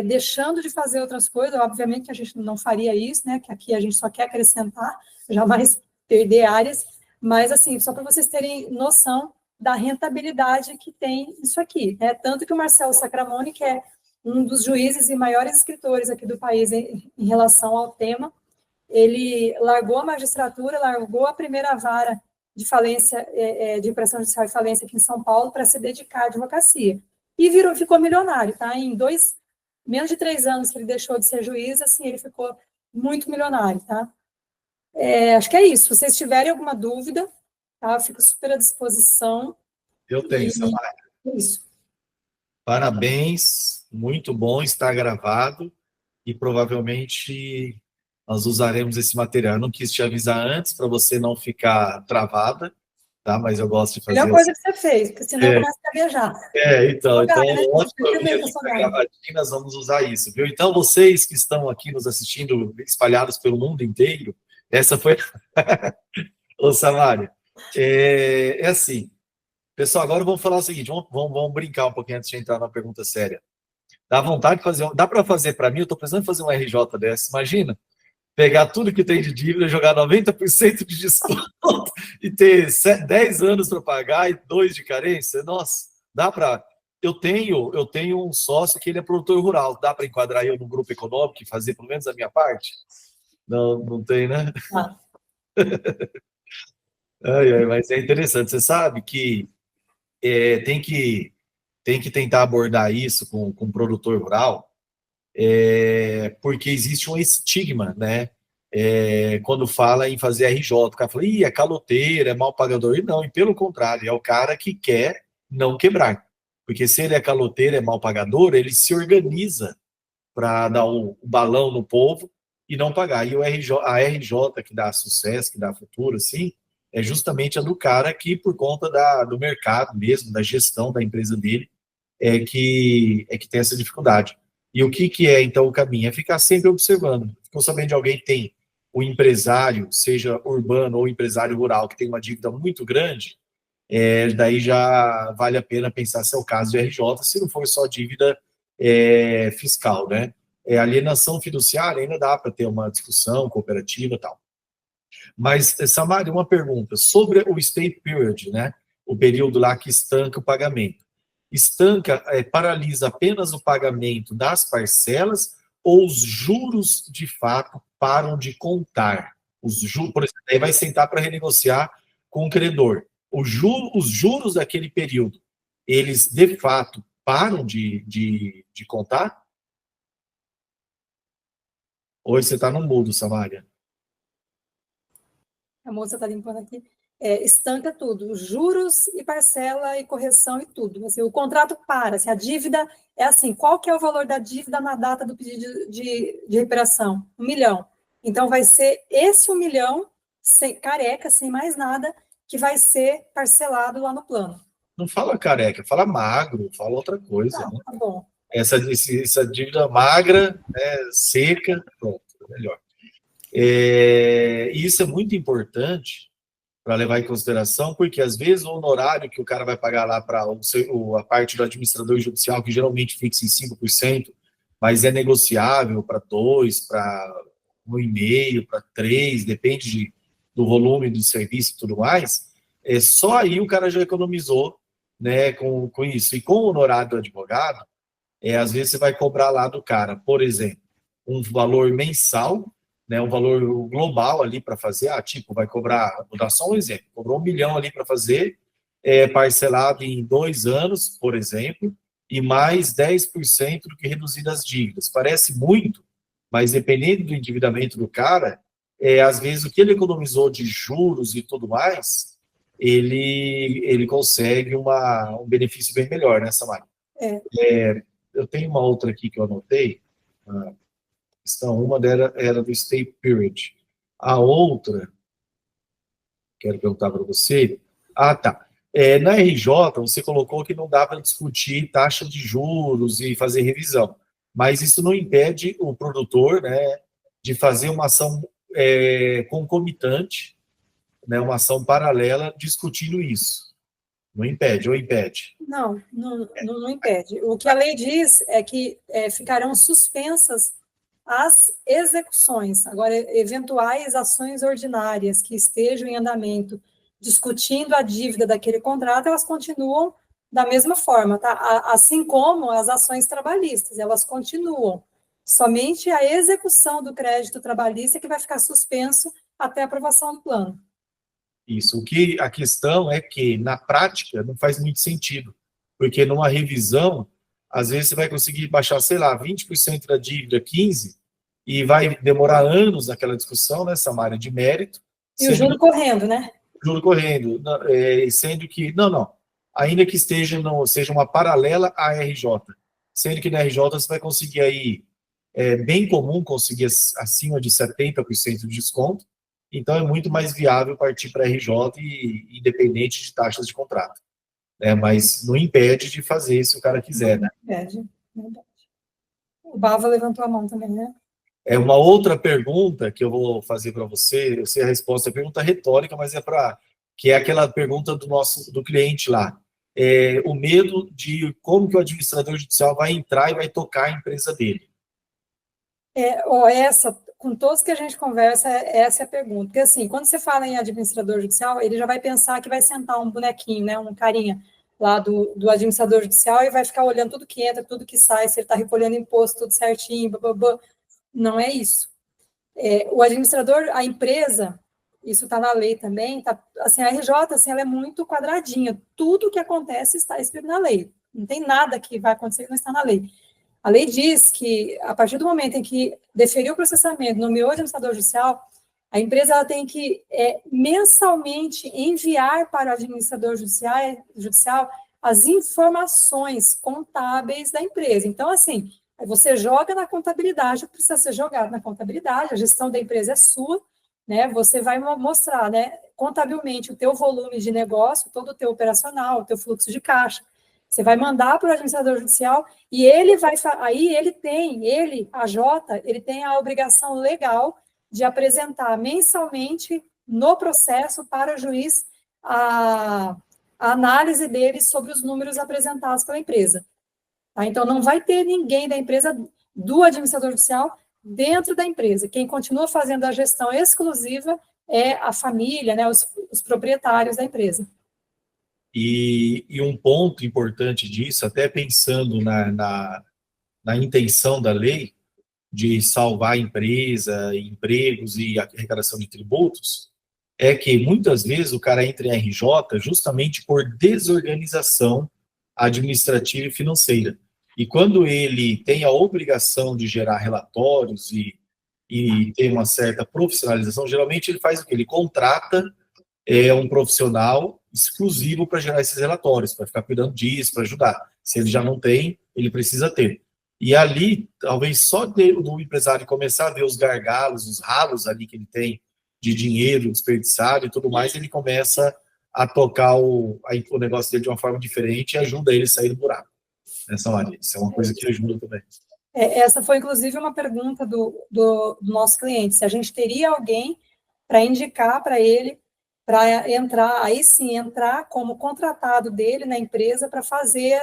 deixando de fazer outras coisas. Obviamente que a gente não faria isso, né? Que aqui a gente só quer acrescentar, jamais perder áreas, mas, assim, só para vocês terem noção da rentabilidade que tem isso aqui, né? Tanto que o Marcelo Sacramone, que é um dos juízes e maiores escritores aqui do país em relação ao tema, ele largou a magistratura, largou a primeira vara de falência, de recuperação judicial e falência aqui em São Paulo para se dedicar à advocacia. E ficou milionário, tá? Em menos de 3 anos que ele deixou de ser juiz, assim, ele ficou muito milionário, tá? Acho que é isso. Se vocês tiverem alguma dúvida, tá? Eu fico super à disposição. Eu tenho, Samara. Isso. Parabéns, muito bom, está gravado e provavelmente nós usaremos esse material. Eu não quis te avisar antes para você não ficar travada, tá? Mas eu gosto de fazer... Melhor coisa que você fez, porque senão começa a gaguejar. Então, né? ótimo, gravadinho, nós vamos usar isso, viu? Então, vocês que estão aqui nos assistindo, espalhados pelo mundo inteiro, essa foi... Ô, Samara, assim... Pessoal, agora vamos falar o seguinte, vamos brincar um pouquinho antes de entrar na pergunta séria. Dá vontade de fazer, dá para fazer para mim? Eu estou precisando fazer um RJ dessa, imagina, pegar tudo que tem de dívida, jogar 90% de desconto e ter 10 anos para pagar e 2 de carência, nossa, dá para... Eu tenho um sócio que ele é produtor rural, dá para enquadrar eu no grupo econômico e fazer pelo menos a minha parte? Não tem, né? Ah. Mas é interessante, você sabe que tem que tentar abordar isso com o produtor rural, porque existe um estigma, né? Quando fala em fazer RJ, o cara fala, é caloteiro, é mal pagador. E não, e pelo contrário, é o cara que quer não quebrar. Porque se ele é caloteiro, é mal pagador, ele se organiza para dar o balão no povo e não pagar. E a RJ que dá sucesso, que dá futuro, assim, é justamente a do cara que, por conta do mercado mesmo, da gestão da empresa dele, que tem essa dificuldade. E o que é, então, o caminho? É ficar sempre observando. Ficou sabendo de alguém que tem o empresário, seja urbano ou empresário rural, que tem uma dívida muito grande, daí já vale a pena pensar se é o caso de RJ, se não for só dívida fiscal, né? Alienação fiduciária ainda dá para ter uma discussão cooperativa e tal. Mas, Samari, uma pergunta sobre o stay period, né? O período lá que estanca o pagamento. Estanca, paralisa apenas o pagamento das parcelas ou os juros, de fato, param de contar? Os juros, por exemplo, aí vai sentar para renegociar com o credor. Os juros daquele período, eles, de fato, param de contar? Ou você está no mudo, Samária? A moça está limpando aqui. Estanca tudo, juros e parcela e correção e tudo. Assim, o contrato para, assim, a dívida é assim, qual que é o valor da dívida na data do pedido de recuperação? 1 milhão. Então, vai ser esse 1 milhão, careca, sem mais nada, que vai ser parcelado lá no plano. Não fala careca, fala magro, fala outra coisa. Não, né? tá bom. Essa dívida magra, seca, pronto, melhor. E isso é muito importante para levar em consideração, porque às vezes o honorário que o cara vai pagar lá para a parte do administrador judicial, que geralmente fixa em 5%, mas é negociável para 2%, para 1,5%, para 3%, depende do volume do serviço e tudo mais, só aí o cara já economizou, né, com isso. E com o honorário do advogado, às vezes você vai cobrar lá do cara, por exemplo, um valor mensal, né, um valor global ali para fazer, vai cobrar, vou dar só um exemplo, cobrou 1 milhão ali para fazer, parcelado em 2 anos, por exemplo, e mais 10% do que reduzir as dívidas. Parece muito, mas dependendo do endividamento do cara, às vezes o que ele economizou de juros e tudo mais, ele consegue um benefício bem melhor, né, Samara? Eu tenho uma outra aqui que eu anotei, uma delas era do stay period. A outra, quero perguntar para você. Tá. Na RJ, você colocou que não dá para discutir taxa de juros e fazer revisão. Mas isso não impede o produtor, né, de fazer uma ação concomitante, né, uma ação paralela discutindo isso. Não impede, ou impede? Não impede. O que a lei diz é que ficarão suspensas as execuções. Agora, eventuais ações ordinárias que estejam em andamento, discutindo a dívida daquele contrato, elas continuam da mesma forma, tá? Assim como as ações trabalhistas, elas continuam. Somente a execução do crédito trabalhista que vai ficar suspenso até a aprovação do plano. Isso. A questão é que, na prática, não faz muito sentido, porque numa revisão, às vezes você vai conseguir baixar, sei lá, 20% da dívida, 15%, e vai demorar anos aquela discussão, né, Samara, de mérito. E o juro correndo, né? Juro correndo, sendo que, ainda que seja uma paralela à RJ, sendo que na RJ você vai conseguir aí, bem comum conseguir acima de 70% de desconto, então é muito mais viável partir para a RJ independente de taxas de contrato. Mas não impede de fazer se o cara quiser, né? Impede, verdade. O Bava levantou a mão também, né? Uma outra pergunta que eu vou fazer para você, eu sei a resposta, é pergunta retórica, mas que é aquela pergunta do cliente lá. O medo de como que o administrador judicial vai entrar e vai tocar a empresa dele. Com todos que a gente conversa, essa é a pergunta. Porque, assim, quando você fala em administrador judicial, ele já vai pensar que vai sentar um bonequinho, né, um carinha lá do administrador judicial e vai ficar olhando tudo que entra, tudo que sai, se ele está recolhendo imposto, tudo certinho, blá, blá, blá. Não é isso. O administrador, a empresa, isso está na lei também, assim, a RJ, assim, ela é muito quadradinha. Tudo que acontece está escrito na lei. Não tem nada que vai acontecer que não está na lei. A lei diz que, a partir do momento em que deferiu o processamento, nomeou o administrador judicial, a empresa ela tem que mensalmente enviar para o administrador judicial as informações contábeis da empresa. Então, assim, você joga na contabilidade, precisa ser jogado na contabilidade, a gestão da empresa é sua, né? Você vai mostrar, né, contabilmente o teu volume de negócio, todo o teu operacional, o teu fluxo de caixa. Você vai mandar para o administrador judicial e ele vai, aí a Jota, ele tem a obrigação legal de apresentar mensalmente no processo para o juiz a análise dele sobre os números apresentados pela empresa. Tá? Então, não vai ter ninguém da empresa, do administrador judicial, dentro da empresa. Quem continua fazendo a gestão exclusiva é a família, né, os proprietários da empresa. E um ponto importante disso, até pensando na intenção da lei, de salvar a empresa, empregos e arrecadação de tributos, é que muitas vezes o cara entra em RJ justamente por desorganização administrativa e financeira. E quando ele tem a obrigação de gerar relatórios e tem uma certa profissionalização, geralmente ele faz o quê? Ele contrata um profissional exclusivo para gerar esses relatórios, para ficar cuidando disso, para ajudar. Se ele já não tem, ele precisa ter. E ali, talvez só do empresário começar a ver os gargalos, os ralos ali que ele tem de dinheiro desperdiçado e tudo mais, ele começa a tocar o negócio dele de uma forma diferente e ajuda ele a sair do buraco. Nessa área. Isso é uma coisa que ajuda também. Essa foi, inclusive, uma pergunta do nosso cliente, se a gente teria alguém para indicar para ele, para entrar, aí sim, entrar como contratado dele na empresa para fazer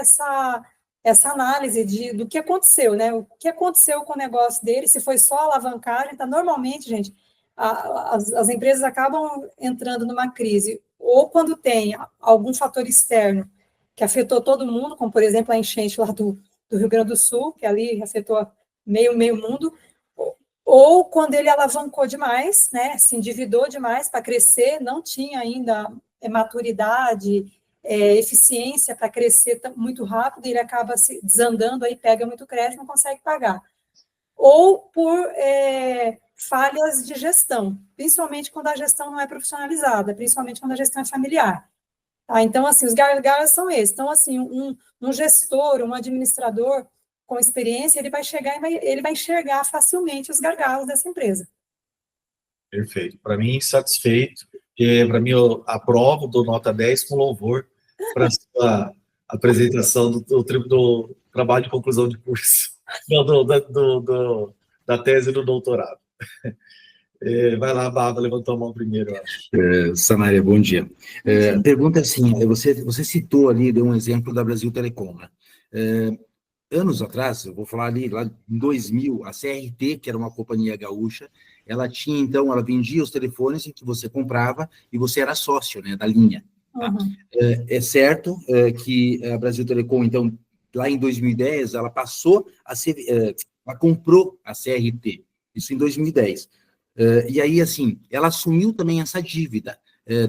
essa análise do que aconteceu, né? O que aconteceu com o negócio dele, se foi só alavancagem. Então, normalmente, gente, as empresas acabam entrando numa crise, ou quando tem algum fator externo que afetou todo mundo, como, por exemplo, a enchente lá do Rio Grande do Sul, que ali afetou meio mundo, ou quando ele alavancou demais, né, se endividou demais para crescer, não tinha ainda maturidade, eficiência para crescer muito rápido, e ele acaba se desandando, aí pega muito crédito e não consegue pagar. Ou por falhas de gestão, principalmente quando a gestão não é profissionalizada, principalmente quando a gestão é familiar. Tá? Então, assim, os gargalos são esses. Então, assim, um gestor, um administrador com experiência, ele vai chegar e ele vai enxergar facilmente os gargalos dessa empresa. Perfeito. Para mim, satisfeito. Para mim, eu aprovo, dou nota 10 com louvor para a sua apresentação do trabalho de conclusão de curso, não, da tese do doutorado. Vai lá, Bárbara, levantou a mão primeiro, eu acho. Samária, bom dia. A pergunta é assim, você citou ali, deu um exemplo da Brasil Telecom, né? Anos atrás, eu vou falar ali, lá em 2000, a CRT, que era uma companhia gaúcha, ela tinha, então, ela vendia os telefones em que você comprava e você era sócio, né, da linha. Tá? Uhum. É certo que a Brasil Telecom, então, lá em 2010, ela passou a ser, ela comprou a CRT, isso em 2010. E aí, assim, ela assumiu também essa dívida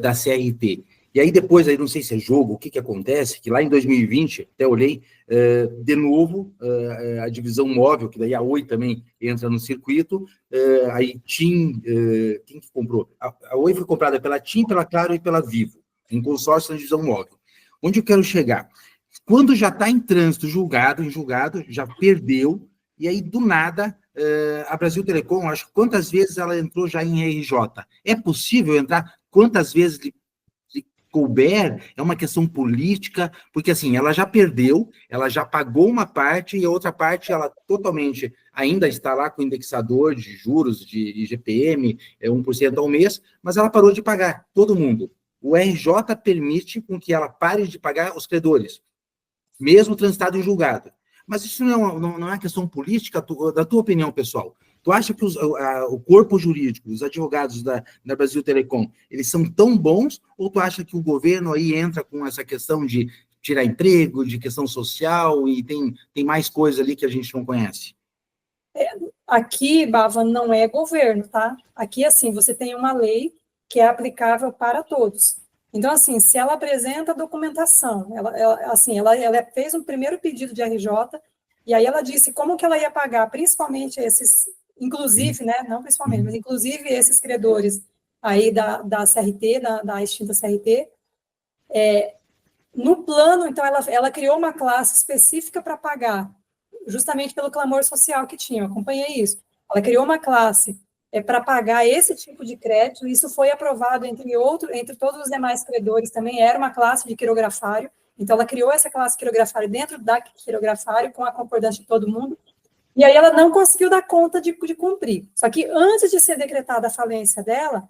da CRT. E aí depois, aí não sei se é jogo, o que acontece, que lá em 2020, até olhei, de novo, a divisão móvel, que daí a Oi também entra no circuito, aí TIM, quem que comprou? A Oi foi comprada pela TIM, pela Claro e pela Vivo, em consórcio na divisão móvel. Onde eu quero chegar? Quando já está em trânsito, em julgado, já perdeu, e aí, do nada, a Brasil Telecom, acho que quantas vezes ela entrou já em RJ? É possível entrar quantas vezes lhe couber? É uma questão política, porque assim, ela já perdeu, ela já pagou uma parte, e a outra parte, ela totalmente ainda está lá com o indexador de juros, de IGPM, 1% ao mês, mas ela parou de pagar, todo mundo. O RJ permite com que ela pare de pagar os credores, mesmo transitado em julgado. Mas isso não é uma questão política, da tua opinião, pessoal. Tu acha que o corpo jurídico, os advogados da Brasil Telecom, eles são tão bons, ou tu acha que o governo aí entra com essa questão de tirar emprego, de questão social, e tem mais coisa ali que a gente não conhece? Aqui, Bava, não é governo, tá? Aqui, assim, você tem uma lei que é aplicável para todos. Então, assim, se ela apresenta a documentação, ela fez um primeiro pedido de RJ, E aí ela disse como que ela ia pagar, principalmente esses, inclusive, né, não principalmente, mas inclusive esses credores aí da CRT, da extinta CRT, no plano, então, ela criou uma classe específica para pagar, justamente pelo clamor social que tinha, eu acompanhei isso. Ela criou uma classe para pagar esse tipo de crédito, isso foi aprovado entre todos os demais credores também, era uma classe de quirografário, então ela criou essa classe quirografário dentro da quirografário, com a concordância de todo mundo, e aí ela não conseguiu dar conta de cumprir. Só que antes de ser decretada a falência dela,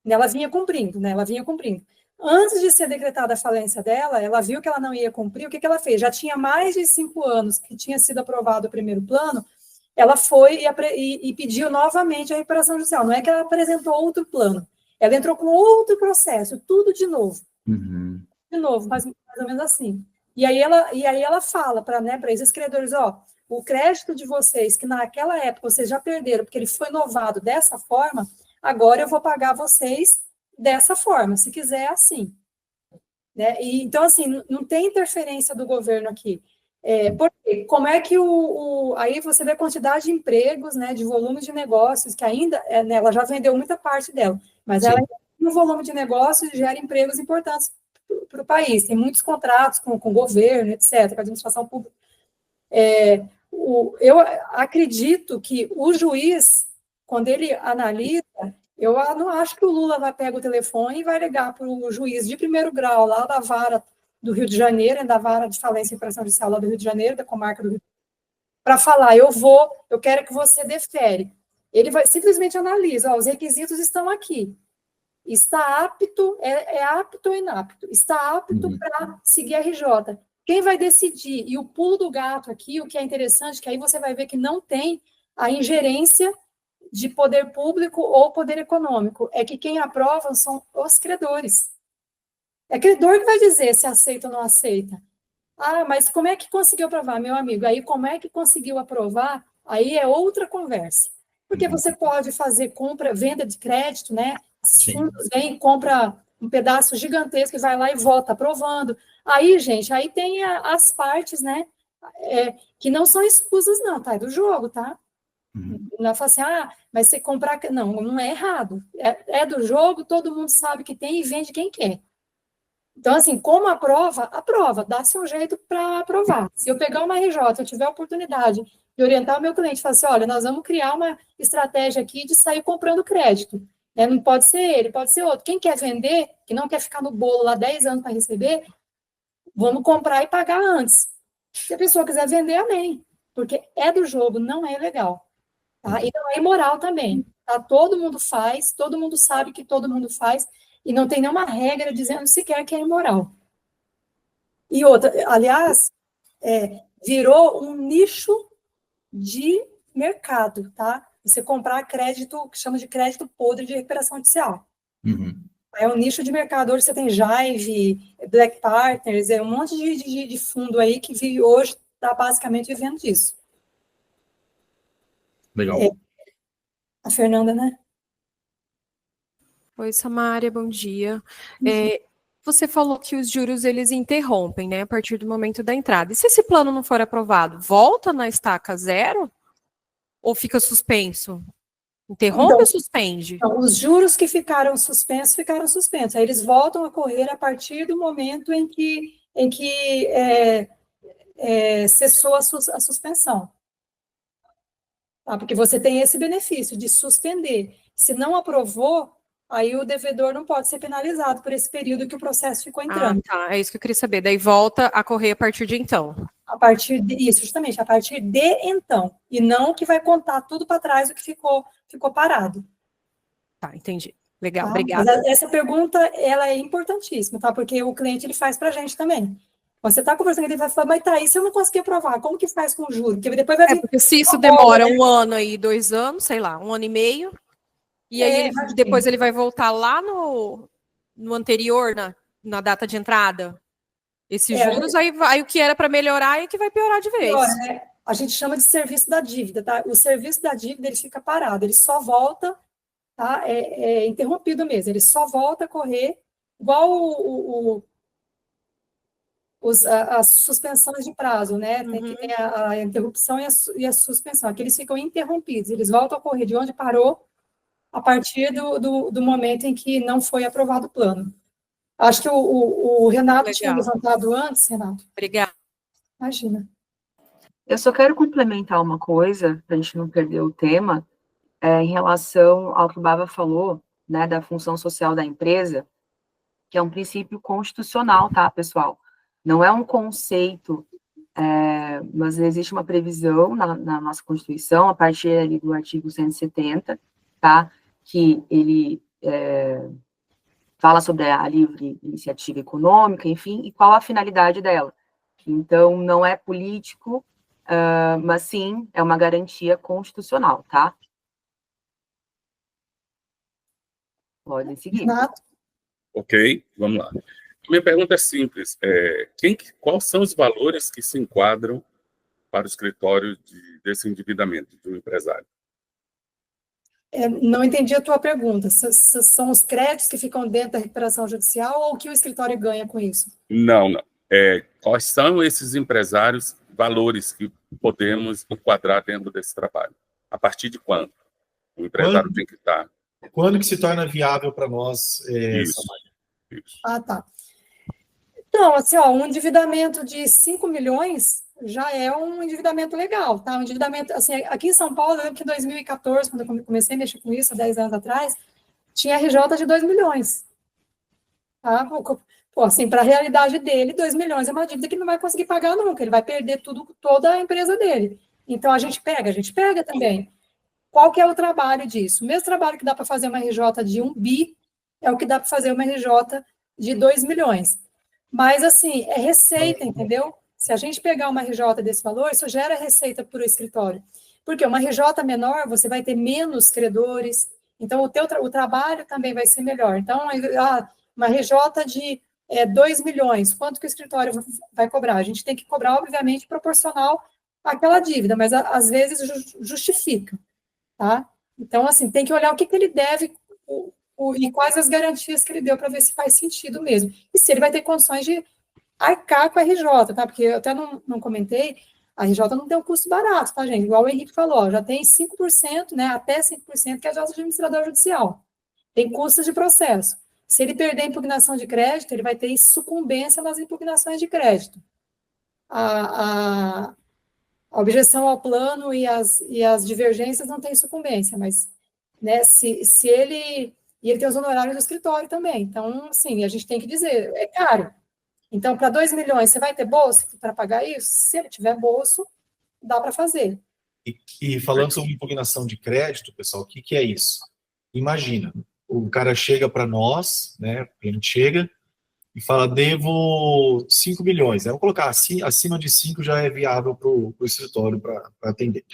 ela vinha cumprindo, né? Ela vinha cumprindo. Antes de ser decretada a falência dela, ela viu que ela não ia cumprir, o que ela fez? Já tinha mais de 5 anos que tinha sido aprovado o primeiro plano, ela foi e pediu novamente a recuperação judicial. Não é que ela apresentou outro plano, ela entrou com outro processo, tudo de novo. De novo, mais ou menos assim. E aí ela fala para esses credores, ó, o crédito de vocês, que naquela época vocês já perderam, porque ele foi novado dessa forma, agora eu vou pagar vocês dessa forma, se quiser assim. Né? E, então, assim, não tem interferência do governo aqui. Porque como é que aí você vê a quantidade de empregos, né, de volume de negócios, que ainda, né, ela já vendeu muita parte dela, mas ela ainda tem um volume de negócios e gera empregos importantes para o país. Tem muitos contratos com o governo, etc., com a administração pública. Eu acredito que o juiz, quando ele analisa, eu não acho que o Lula vai pegar o telefone e vai ligar para o juiz de primeiro grau, lá da vara do Rio de Janeiro, da vara de falência e recuperação judicial lá do Rio de Janeiro, da comarca do Rio, para falar, eu quero que você defere. Ele vai simplesmente analisa, os requisitos estão aqui. Está apto, é apto ou inapto? Está apto para seguir a RJ. Quem vai decidir? E o pulo do gato aqui, o que é interessante, que aí você vai ver que não tem a ingerência de poder público ou poder econômico, é que quem aprova são os credores. É credor que vai dizer se aceita ou não aceita. Ah, mas como é que conseguiu aprovar, meu amigo? Aí, como é que conseguiu aprovar? Aí é outra conversa. Porque você pode fazer venda de crédito, né? Os fundos vêm, compra um pedaço gigantesco e vai lá e volta aprovando. Aí, gente, aí tem as partes, né? Que não são escusas, não, tá? É do jogo, tá? Não fala assim, mas você comprar... Não é errado. É do jogo, todo mundo sabe que tem e vende quem quer. Então, assim, como aprova, dá seu jeito para aprovar. Se eu pegar uma RJ, eu tiver a oportunidade de orientar o meu cliente, falar assim, olha, nós vamos criar uma estratégia aqui de sair comprando crédito. Não pode ser ele, pode ser outro. Quem quer vender, que não quer ficar no bolo lá 10 anos para receber, vamos comprar e pagar antes. Se a pessoa quiser vender, amém. Porque é do jogo, não é legal. Tá? E não é imoral também. Tá? Todo mundo faz, todo mundo sabe que todo mundo faz, e não tem nenhuma regra dizendo sequer que é imoral. E outra, aliás, virou um nicho de mercado, tá? Você comprar crédito, que chama de crédito podre de recuperação judicial. É um nicho de mercado. Hoje você tem Jive, Black Partners, um monte de fundo aí que hoje está basicamente vivendo disso. Legal. A Fernanda, né? Oi, Samária, bom dia. Você falou que os juros eles interrompem, né, a partir do momento da entrada. E se esse plano não for aprovado, volta na estaca zero ou fica suspenso? Interrompe ou suspende? Então, os juros que ficaram suspensos. Aí eles voltam a correr a partir do momento em que cessou a suspensão. Tá? Porque você tem esse benefício de suspender. Se não aprovou, aí o devedor não pode ser penalizado por esse período que o processo ficou entrando. Tá, é isso que eu queria saber. Daí volta a correr a partir de então. A partir justamente, a partir de então. E não que vai contar tudo para trás o que ficou parado. Tá, entendi. Legal, Tá? obrigada. Mas essa pergunta, ela é importantíssima, tá? Porque o cliente, ele faz para a gente também. Quando você está conversando, ele vai falar, mas tá, e se eu não conseguir aprovar, como que faz com o juro? Porque depois vai vir... Porque se isso demora 1 ano aí, 2 anos, sei lá, 1 ano e meio, e aí depois ele vai voltar lá no anterior, na data de entrada. Esses juros, aí o que era para melhorar é que vai piorar de vez. Pior, né? A gente chama de serviço da dívida, tá? O serviço da dívida, ele fica parado, ele só volta, tá? É interrompido mesmo, ele só volta a correr, igual o as suspensões de prazo, né? Tem que ter a interrupção e a suspensão. Aqui eles ficam interrompidos, eles voltam a ocorrer de onde parou a partir do momento em que não foi aprovado o plano. Acho que o Renato tinha levantado antes, Renato. Obrigada. Imagina. Eu só quero complementar uma coisa, para a gente não perder o tema, em relação ao que o Bava falou, né, da função social da empresa, que é um princípio constitucional, tá, pessoal? Não é um conceito, mas existe uma previsão na nossa Constituição, a partir ali do artigo 170, tá, que ele fala sobre a livre iniciativa econômica, enfim, e qual a finalidade dela. Então, não é político, mas sim, é uma garantia constitucional, tá? Podem seguir. Renato? Ok, vamos lá. Minha pergunta é simples. Quais são os valores que se enquadram para o escritório desse endividamento de um empresário? Não entendi a tua pergunta. São os créditos que ficam dentro da recuperação judicial ou o que o escritório ganha com isso? Não. Quais são esses empresários, valores que podemos enquadrar dentro desse trabalho? A partir de quando? O empresário tem que estar... Quando que se torna viável para nós? Isso. Ah, tá. Então, assim, um endividamento de 5 milhões já é um endividamento legal, tá? Um endividamento, assim, aqui em São Paulo, eu lembro que em 2014, quando eu comecei a mexer com isso, há 10 anos atrás, tinha RJ de 2 milhões. Tá? Pô, assim, para a realidade dele, 2 milhões é uma dívida que ele não vai conseguir pagar nunca, ele vai perder toda a empresa dele. Então, a gente pega também. Qual que é o trabalho disso? O mesmo trabalho que dá para fazer uma RJ de 1 bi é o que dá para fazer uma RJ de 2 milhões. Mas, assim, é receita, entendeu? Se a gente pegar uma RJ desse valor, isso gera receita para o escritório. Porque uma RJ menor, você vai ter menos credores, então o trabalho também vai ser melhor. Então, uma RJ de 2 milhões, quanto que o escritório vai cobrar? A gente tem que cobrar, obviamente, proporcional àquela dívida, mas às vezes justifica, tá? Então, assim, tem que olhar o que ele deve e quais as garantias que ele deu para ver se faz sentido mesmo. E se ele vai ter condições de arcar com a RJ, tá? Porque eu até não comentei, a RJ não tem um custo barato, tá, gente? Igual o Henrique falou, já tem 5%, né, até 5%, que é a nossa administradora judicial. Tem custos de processo. Se ele perder a impugnação de crédito, ele vai ter sucumbência nas impugnações de crédito. A objeção ao plano e as divergências não tem sucumbência, mas, né, se ele... E ele tem os honorários do escritório também. Então, sim, a gente tem que dizer, é caro. Então, para 2 milhões, você vai ter bolsa para pagar isso? Se ele tiver bolso, dá para fazer. E falando sobre impugnação de crédito, pessoal, o que é isso? Imagina, o cara chega para nós, né, a gente chega e fala, devo 5 milhões. Vamos colocar assim, acima de 5 já é viável para o escritório para atender.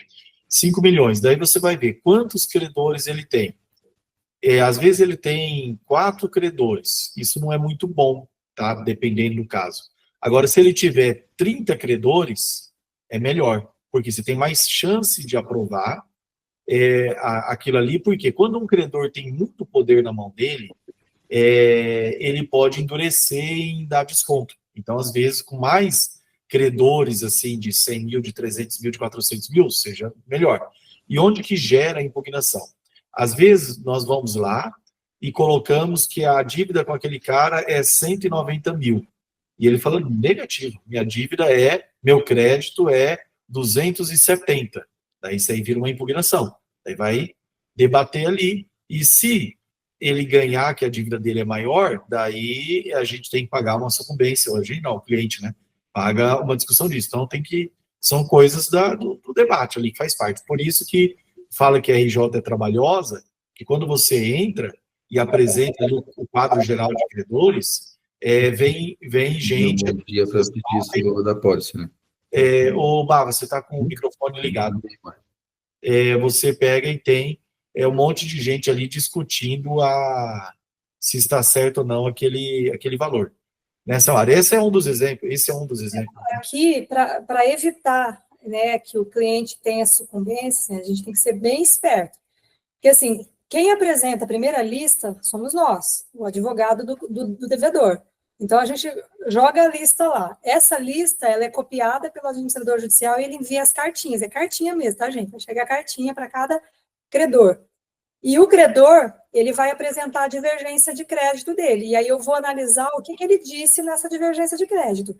5 milhões, daí você vai ver quantos credores ele tem. Às vezes ele tem 4 credores, isso não é muito bom, tá? Dependendo do caso. Agora, se ele tiver 30 credores, é melhor, porque você tem mais chance de aprovar aquilo ali, porque quando um credor tem muito poder na mão dele, ele pode endurecer e dar desconto. Então, às vezes, com mais credores, assim, de 100 mil, de 300 mil, de 400 mil, seja melhor. E onde que gera a impugnação? Às vezes, nós vamos lá e colocamos que a dívida com aquele cara é 190 mil. E ele fala, negativo, meu crédito é 270. Daí isso aí vira uma impugnação. Daí vai debater ali. E se ele ganhar que a dívida dele é maior, daí a gente tem que pagar uma sucumbência. Hoje não, o cliente, né? Paga uma discussão disso. Então são coisas do debate ali que faz parte. Por isso que fala que a RJ é trabalhosa, que quando você entra e apresenta ali o quadro geral de credores, vem gente... Bom dia para pedir da pólice, né? Ô, Bava, você está com o microfone ligado. Você pega e tem um monte de gente ali discutindo se está certo ou não aquele valor. Nessa área. Esse é um dos exemplos. Aqui, para evitar, né, que o cliente tenha sucumbência, a gente tem que ser bem esperto. Porque, assim, quem apresenta a primeira lista somos nós, o advogado do devedor. Então, a gente joga a lista lá. Essa lista, ela é copiada pelo administrador judicial e ele envia as cartinhas. É cartinha mesmo, tá, gente? Vai chegar cartinha para cada credor. E o credor, ele vai apresentar a divergência de crédito dele. E aí eu vou analisar o que ele disse nessa divergência de crédito.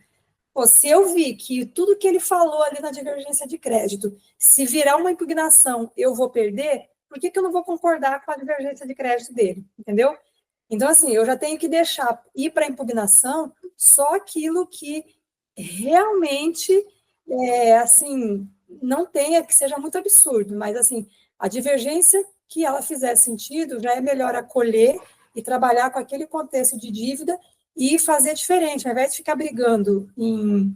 Pô, se eu vi que tudo que ele falou ali na divergência de crédito, se virar uma impugnação, eu vou perder, por que eu não vou concordar com a divergência de crédito dele? Entendeu? Então, assim, eu já tenho que deixar ir para a impugnação só aquilo que realmente, assim, não tenha, que seja muito absurdo, mas, assim, a divergência que ela fizer sentido, já é melhor acolher e trabalhar com aquele contexto de dívida e fazer diferente. Ao invés de ficar brigando em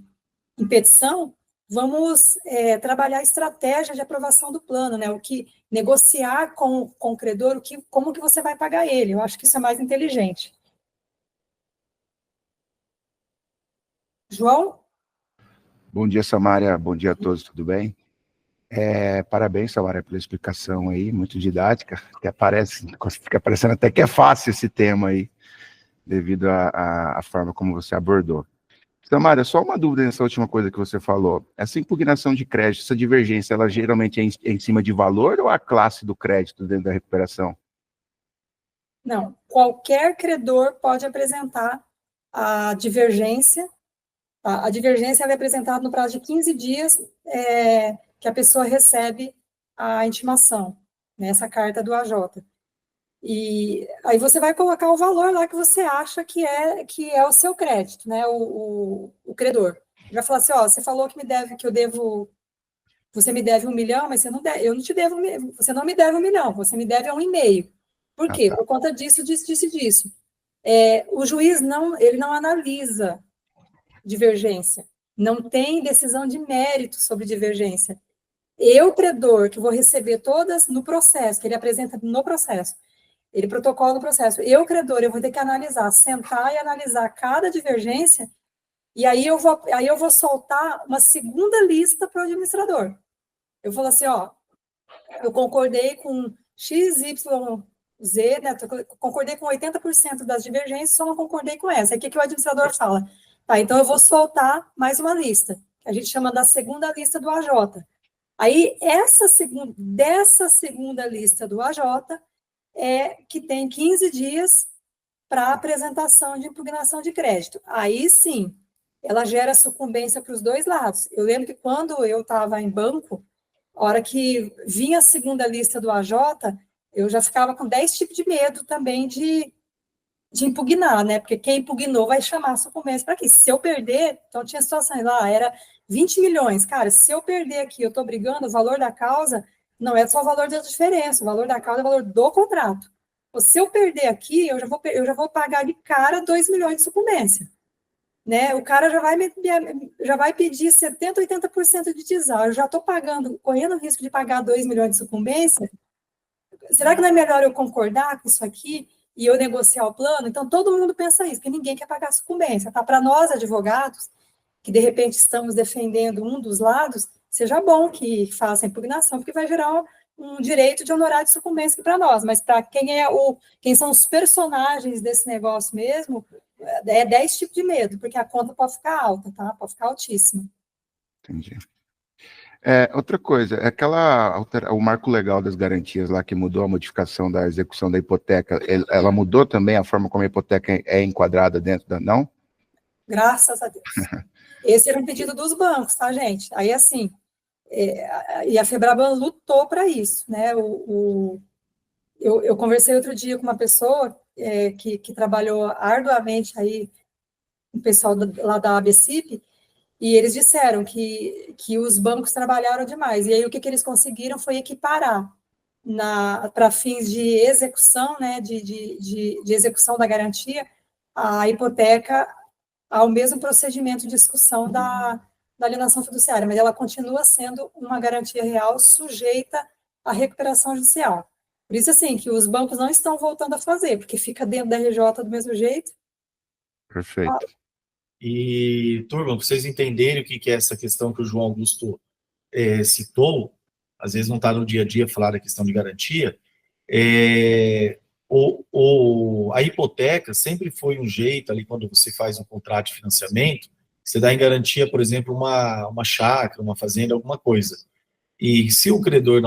petição, vamos trabalhar a estratégia de aprovação do plano, né? O que negociar com o credor, como que você vai pagar ele. Eu acho que isso é mais inteligente. João? Bom dia, Samária. Bom dia a todos, tudo bem? Parabéns, Samária, pela explicação aí, muito didática. Fica parecendo até que é fácil esse tema aí, devido à forma como você abordou. Samária, só uma dúvida nessa última coisa que você falou. Essa impugnação de crédito, essa divergência, ela geralmente é em cima de valor ou a classe do crédito dentro da recuperação? Não, qualquer credor pode apresentar a divergência. A divergência ela é apresentada no prazo de 15 dias que a pessoa recebe a intimação, né, essa carta do AJ. E aí você vai colocar o valor lá que você acha que é o seu crédito, né, o credor. Vai falar assim, ó, você falou você me deve 1 milhão, mas eu não te devo, você não me deve 1 milhão, você me deve 1,5. Por quê? Por conta disso. O juiz ele não analisa divergência, não tem decisão de mérito sobre divergência. Eu, credor, que vou receber todas no processo, que ele apresenta no processo, ele protocola no processo, eu, credor, eu vou ter que sentar e analisar cada divergência, e aí eu vou soltar uma segunda lista para o administrador. Eu falo assim, ó, eu concordei com X, Y, Z, né, concordei com 80% das divergências, só não concordei com essa. Aí o que o administrador fala? Tá, então eu vou soltar mais uma lista, que a gente chama da segunda lista do AJ. Aí, dessa segunda lista do AJ, que tem 15 dias para apresentação de impugnação de crédito. Aí, sim, ela gera sucumbência para os dois lados. Eu lembro que quando eu estava em banco, a hora que vinha a segunda lista do AJ, eu já ficava com 10 tipos de medo também de impugnar, né? Porque quem impugnou vai chamar a sucumbência para aqui. Se eu perder, então tinha situações lá, era 20 milhões. Cara, se eu perder aqui, eu estou brigando, o valor da causa não é só o valor da diferença, o valor da causa é o valor do contrato. Se eu perder aqui, eu já vou pagar de cara 2 milhões de sucumbência. Né? O cara já vai pedir 70%, 80% de deságio. Eu já estou correndo o risco de pagar 2 milhões de sucumbência. Será que não é melhor eu concordar com isso aqui e eu negociar o plano? Então, todo mundo pensa isso, porque ninguém quer pagar sucumbência. Tá? Para nós, advogados, que de repente estamos defendendo um dos lados, seja bom que faça a impugnação, porque vai gerar um direito de honorário de sucumbência para nós, mas para quem são os personagens desse negócio mesmo, 10 tipos de medo, porque a conta pode ficar alta, tá? Pode ficar altíssima. Entendi. Outra coisa, o marco legal das garantias lá que mudou a modificação da execução da hipoteca, ela mudou também a forma como a hipoteca é enquadrada dentro da, não? Graças a Deus. Esse era um pedido dos bancos, tá, gente? Aí, assim, e a Febraban lutou para isso, né? Eu conversei outro dia com uma pessoa que trabalhou arduamente aí, o pessoal lá da ABCIP, e eles disseram que os bancos trabalharam demais. E aí o que eles conseguiram foi equiparar para fins de execução, né, de execução da garantia, a hipoteca ao mesmo procedimento de discussão da alienação fiduciária, mas ela continua sendo uma garantia real sujeita à recuperação judicial. Por isso, assim, que os bancos não estão voltando a fazer, porque fica dentro da RJ do mesmo jeito. Perfeito. E, turma, para vocês entenderem o que é essa questão que o João Augusto citou, às vezes não está no dia a dia falar da questão de garantia, A hipoteca sempre foi um jeito ali, quando você faz um contrato de financiamento, você dá em garantia, por exemplo, uma chácara, uma fazenda, alguma coisa. E se o devedor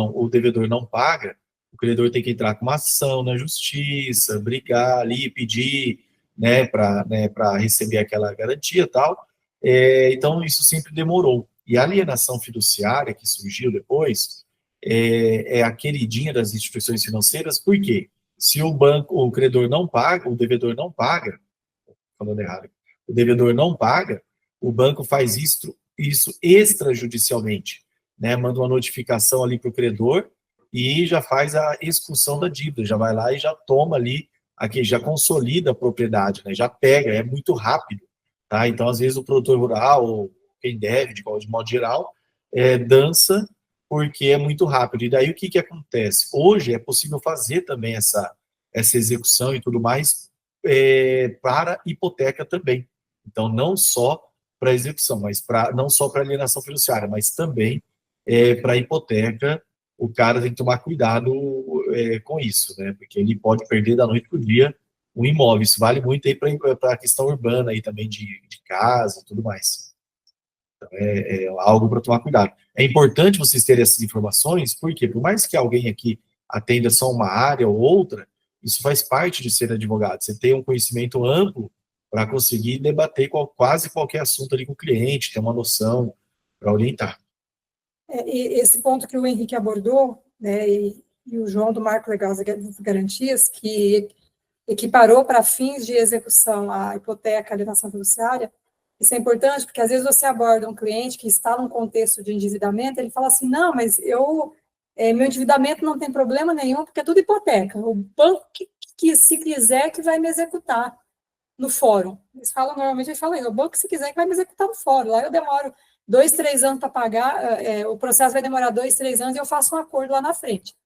não paga, o credor tem que entrar com uma ação na justiça, brigar ali, pedir, né, para receber aquela garantia e tal. Então, isso sempre demorou. E a alienação fiduciária que surgiu depois é a queridinha das instituições financeiras, por quê? Se o credor não paga, o devedor não paga, falando errado, o devedor não paga, o banco faz isso extrajudicialmente, né? Manda uma notificação ali para o credor e já faz a expulsão da dívida, já vai lá e já toma ali, aqui já consolida a propriedade, né? Já pega, é muito rápido, tá? Então, às vezes, o produtor rural, ou quem deve, de modo geral, dança porque é muito rápido. E daí, o que acontece? Hoje é possível fazer também essa execução e tudo mais para hipoteca também. Então, não só para execução, mas não só para alienação fiduciária, mas também para hipoteca, o cara tem que tomar cuidado com isso, né? Porque ele pode perder da noite para o dia um imóvel. Isso vale muito aí para a questão urbana aí também de casa e tudo mais. Então, é algo para tomar cuidado. É importante vocês terem essas informações, porque por mais que alguém aqui atenda só uma área ou outra, isso faz parte de ser advogado. Você tem um conhecimento amplo para conseguir debater quase qualquer assunto ali com o cliente, ter uma noção para orientar. E esse ponto que o Henrique abordou, né, e o João do Marco Legal das Garantias, que equiparou para fins de execução a hipoteca, a alienação fiduciária, isso é importante porque às vezes você aborda um cliente que está num contexto de endividamento, ele fala assim, não, mas meu endividamento não tem problema nenhum, porque é tudo hipoteca, o banco que se quiser que vai me executar no fórum. Eles falam, normalmente eles falam, o banco que se quiser que vai me executar no fórum, lá eu demoro 2, 3 anos para pagar, o processo vai demorar 2, 3 anos e eu faço um acordo lá na frente.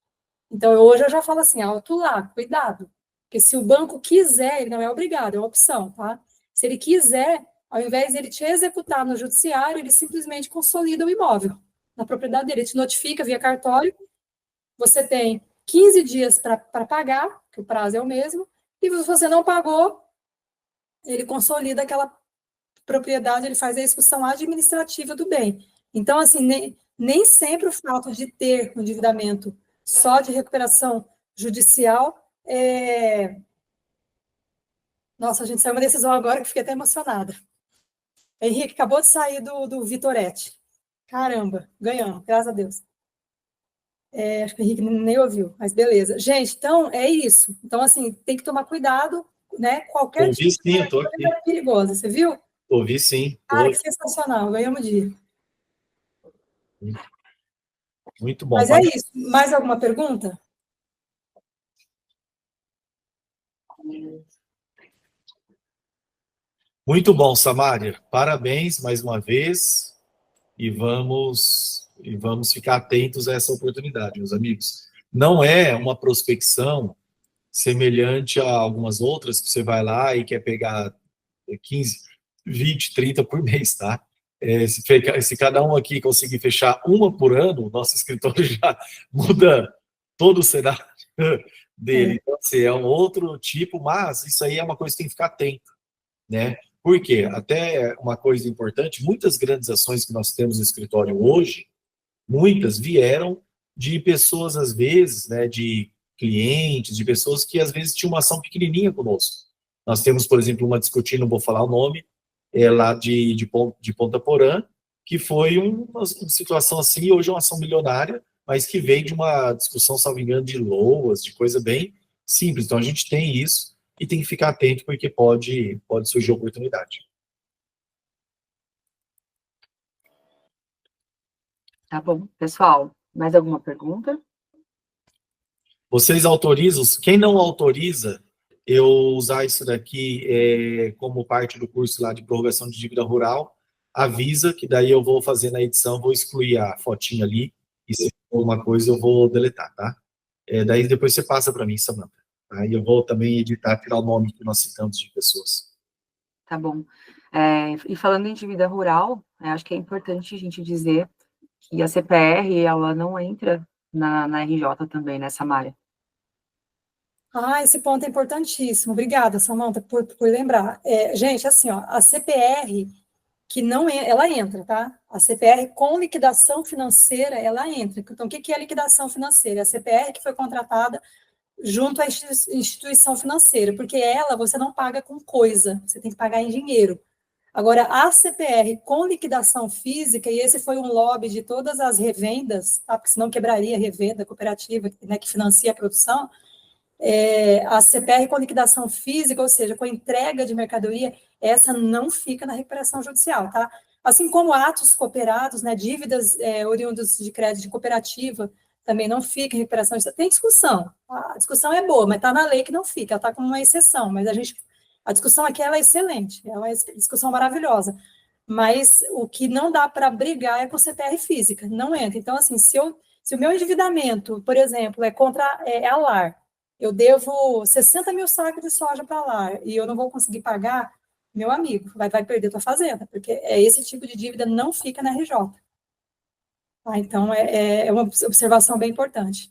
Então, hoje eu já falo assim, alto lá, cuidado, porque se o banco quiser, ele não é obrigado, é uma opção, tá? Se ele quiser, ao invés de ele te executar no judiciário, ele simplesmente consolida o imóvel na propriedade dele, ele te notifica via cartório, você tem 15 dias para pagar, que o prazo é o mesmo, e se você não pagou, ele consolida aquela propriedade, ele faz a execução administrativa do bem. Então, assim, nem sempre o fato de ter um endividamento só de recuperação judicial Nossa, a gente saiu uma decisão agora que fiquei até emocionada. Henrique acabou de sair do Vitoretti. Caramba, ganhamos, graças a Deus. Acho que o Henrique nem ouviu, mas beleza. Gente, então é isso. Então, assim, tem que tomar cuidado, né? Qualquer Ouvi tipo sim, eu tô aqui. é perigosa, você viu? Ouvi sim. Cara, que sensacional, ganhamos o dia. Muito bom. Mas é isso. Mais alguma pergunta? Muito bom, Samária. Parabéns mais uma vez e vamos ficar atentos a essa oportunidade, meus amigos. Não é uma prospecção semelhante a algumas outras que você vai lá e quer pegar 15, 20, 30 por mês, tá? Se cada um aqui conseguir fechar uma por ano, o nosso escritório já muda todo o cenário dele. Então, assim, é um outro tipo, mas isso aí é uma coisa que tem que ficar atento, né? Por quê? Até uma coisa importante, muitas grandes ações que nós temos no escritório hoje, muitas vieram de pessoas, às vezes, né, de clientes, de pessoas que, às vezes, tinham uma ação pequenininha conosco. Nós temos, por exemplo, uma discutindo, não vou falar o nome, lá de Ponta Porã, que foi uma situação assim, hoje é uma ação milionária, mas que veio de uma discussão, salvo engano, de loas, de coisa bem simples. Então, a gente tem isso e tem que ficar atento, porque pode surgir oportunidade. Tá bom. Pessoal, mais alguma pergunta? Vocês autorizam? Quem não autoriza eu usar isso daqui como parte do curso lá de prorrogação de dívida rural, avisa que daí eu vou fazer na edição, vou excluir a fotinha ali, e se for uma coisa eu vou deletar, tá? Daí depois você passa para mim, Samanta. Aí eu vou também editar, tirar o nome que nós citamos de pessoas. Tá bom. E falando em dívida rural, acho que é importante a gente dizer que a CPR, ela não entra na RJ também, né, Samária? Esse ponto é importantíssimo. Obrigada, Samantha, por lembrar. Gente, assim, ó, a CPR, que não ela entra, tá? A CPR com liquidação financeira, ela entra. Então, o que é liquidação financeira? A CPR que foi contratada junto à instituição financeira, porque você não paga com coisa, você tem que pagar em dinheiro. Agora, a CPR com liquidação física, e esse foi um lobby de todas as revendas, tá? Porque senão quebraria a revenda cooperativa, né, que financia a produção, a CPR com liquidação física, ou seja, com entrega de mercadoria, essa não fica na recuperação judicial, tá? Assim como atos cooperados, né, dívidas oriundas de crédito de cooperativa, também não fica em recuperação judicial. Tem discussão, a discussão é boa, mas está na lei que não fica, ela está como uma exceção, mas a discussão aqui ela é excelente, é uma discussão maravilhosa, mas o que não dá para brigar é com CPR física, não entra. Então, assim, se o meu endividamento, por exemplo, é contra a LAR, eu devo 60 mil sacos de soja para a LAR e eu não vou conseguir pagar, meu amigo, vai perder tua fazenda, porque esse tipo de dívida não fica na RJ. Então, é uma observação bem importante.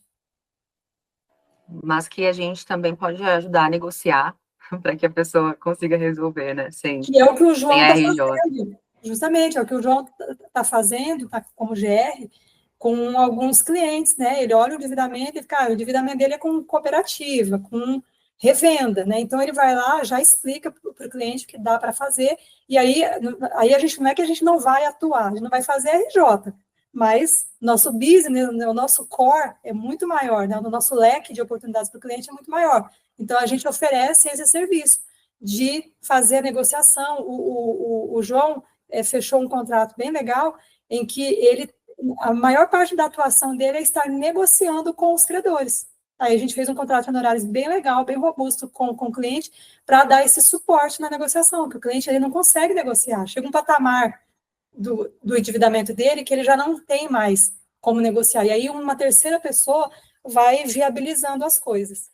Mas que a gente também pode ajudar a negociar para que a pessoa consiga resolver, né? Que é o que o João está RJ. fazendo. Justamente, é o que o João está fazendo, tá como GR, com alguns clientes, né? Ele olha o endividamento e fica, o endividamento dele é com cooperativa, com revenda, né? Então, ele vai lá, já explica para o cliente o que dá para fazer, e aí a gente, não é que a gente não vai atuar, a gente não vai fazer RJ, mas nosso business, o nosso core é muito maior, né? O nosso leque de oportunidades para o cliente é muito maior. Então, a gente oferece esse serviço de fazer a negociação. O João fechou um contrato bem legal, em que a maior parte da atuação dele é estar negociando com os credores. Aí a gente fez um contrato de honorários bem legal, bem robusto com o cliente, para dar esse suporte na negociação, que o cliente ele não consegue negociar. Chega um patamar do endividamento dele que ele já não tem mais como negociar. E aí uma terceira pessoa vai viabilizando as coisas.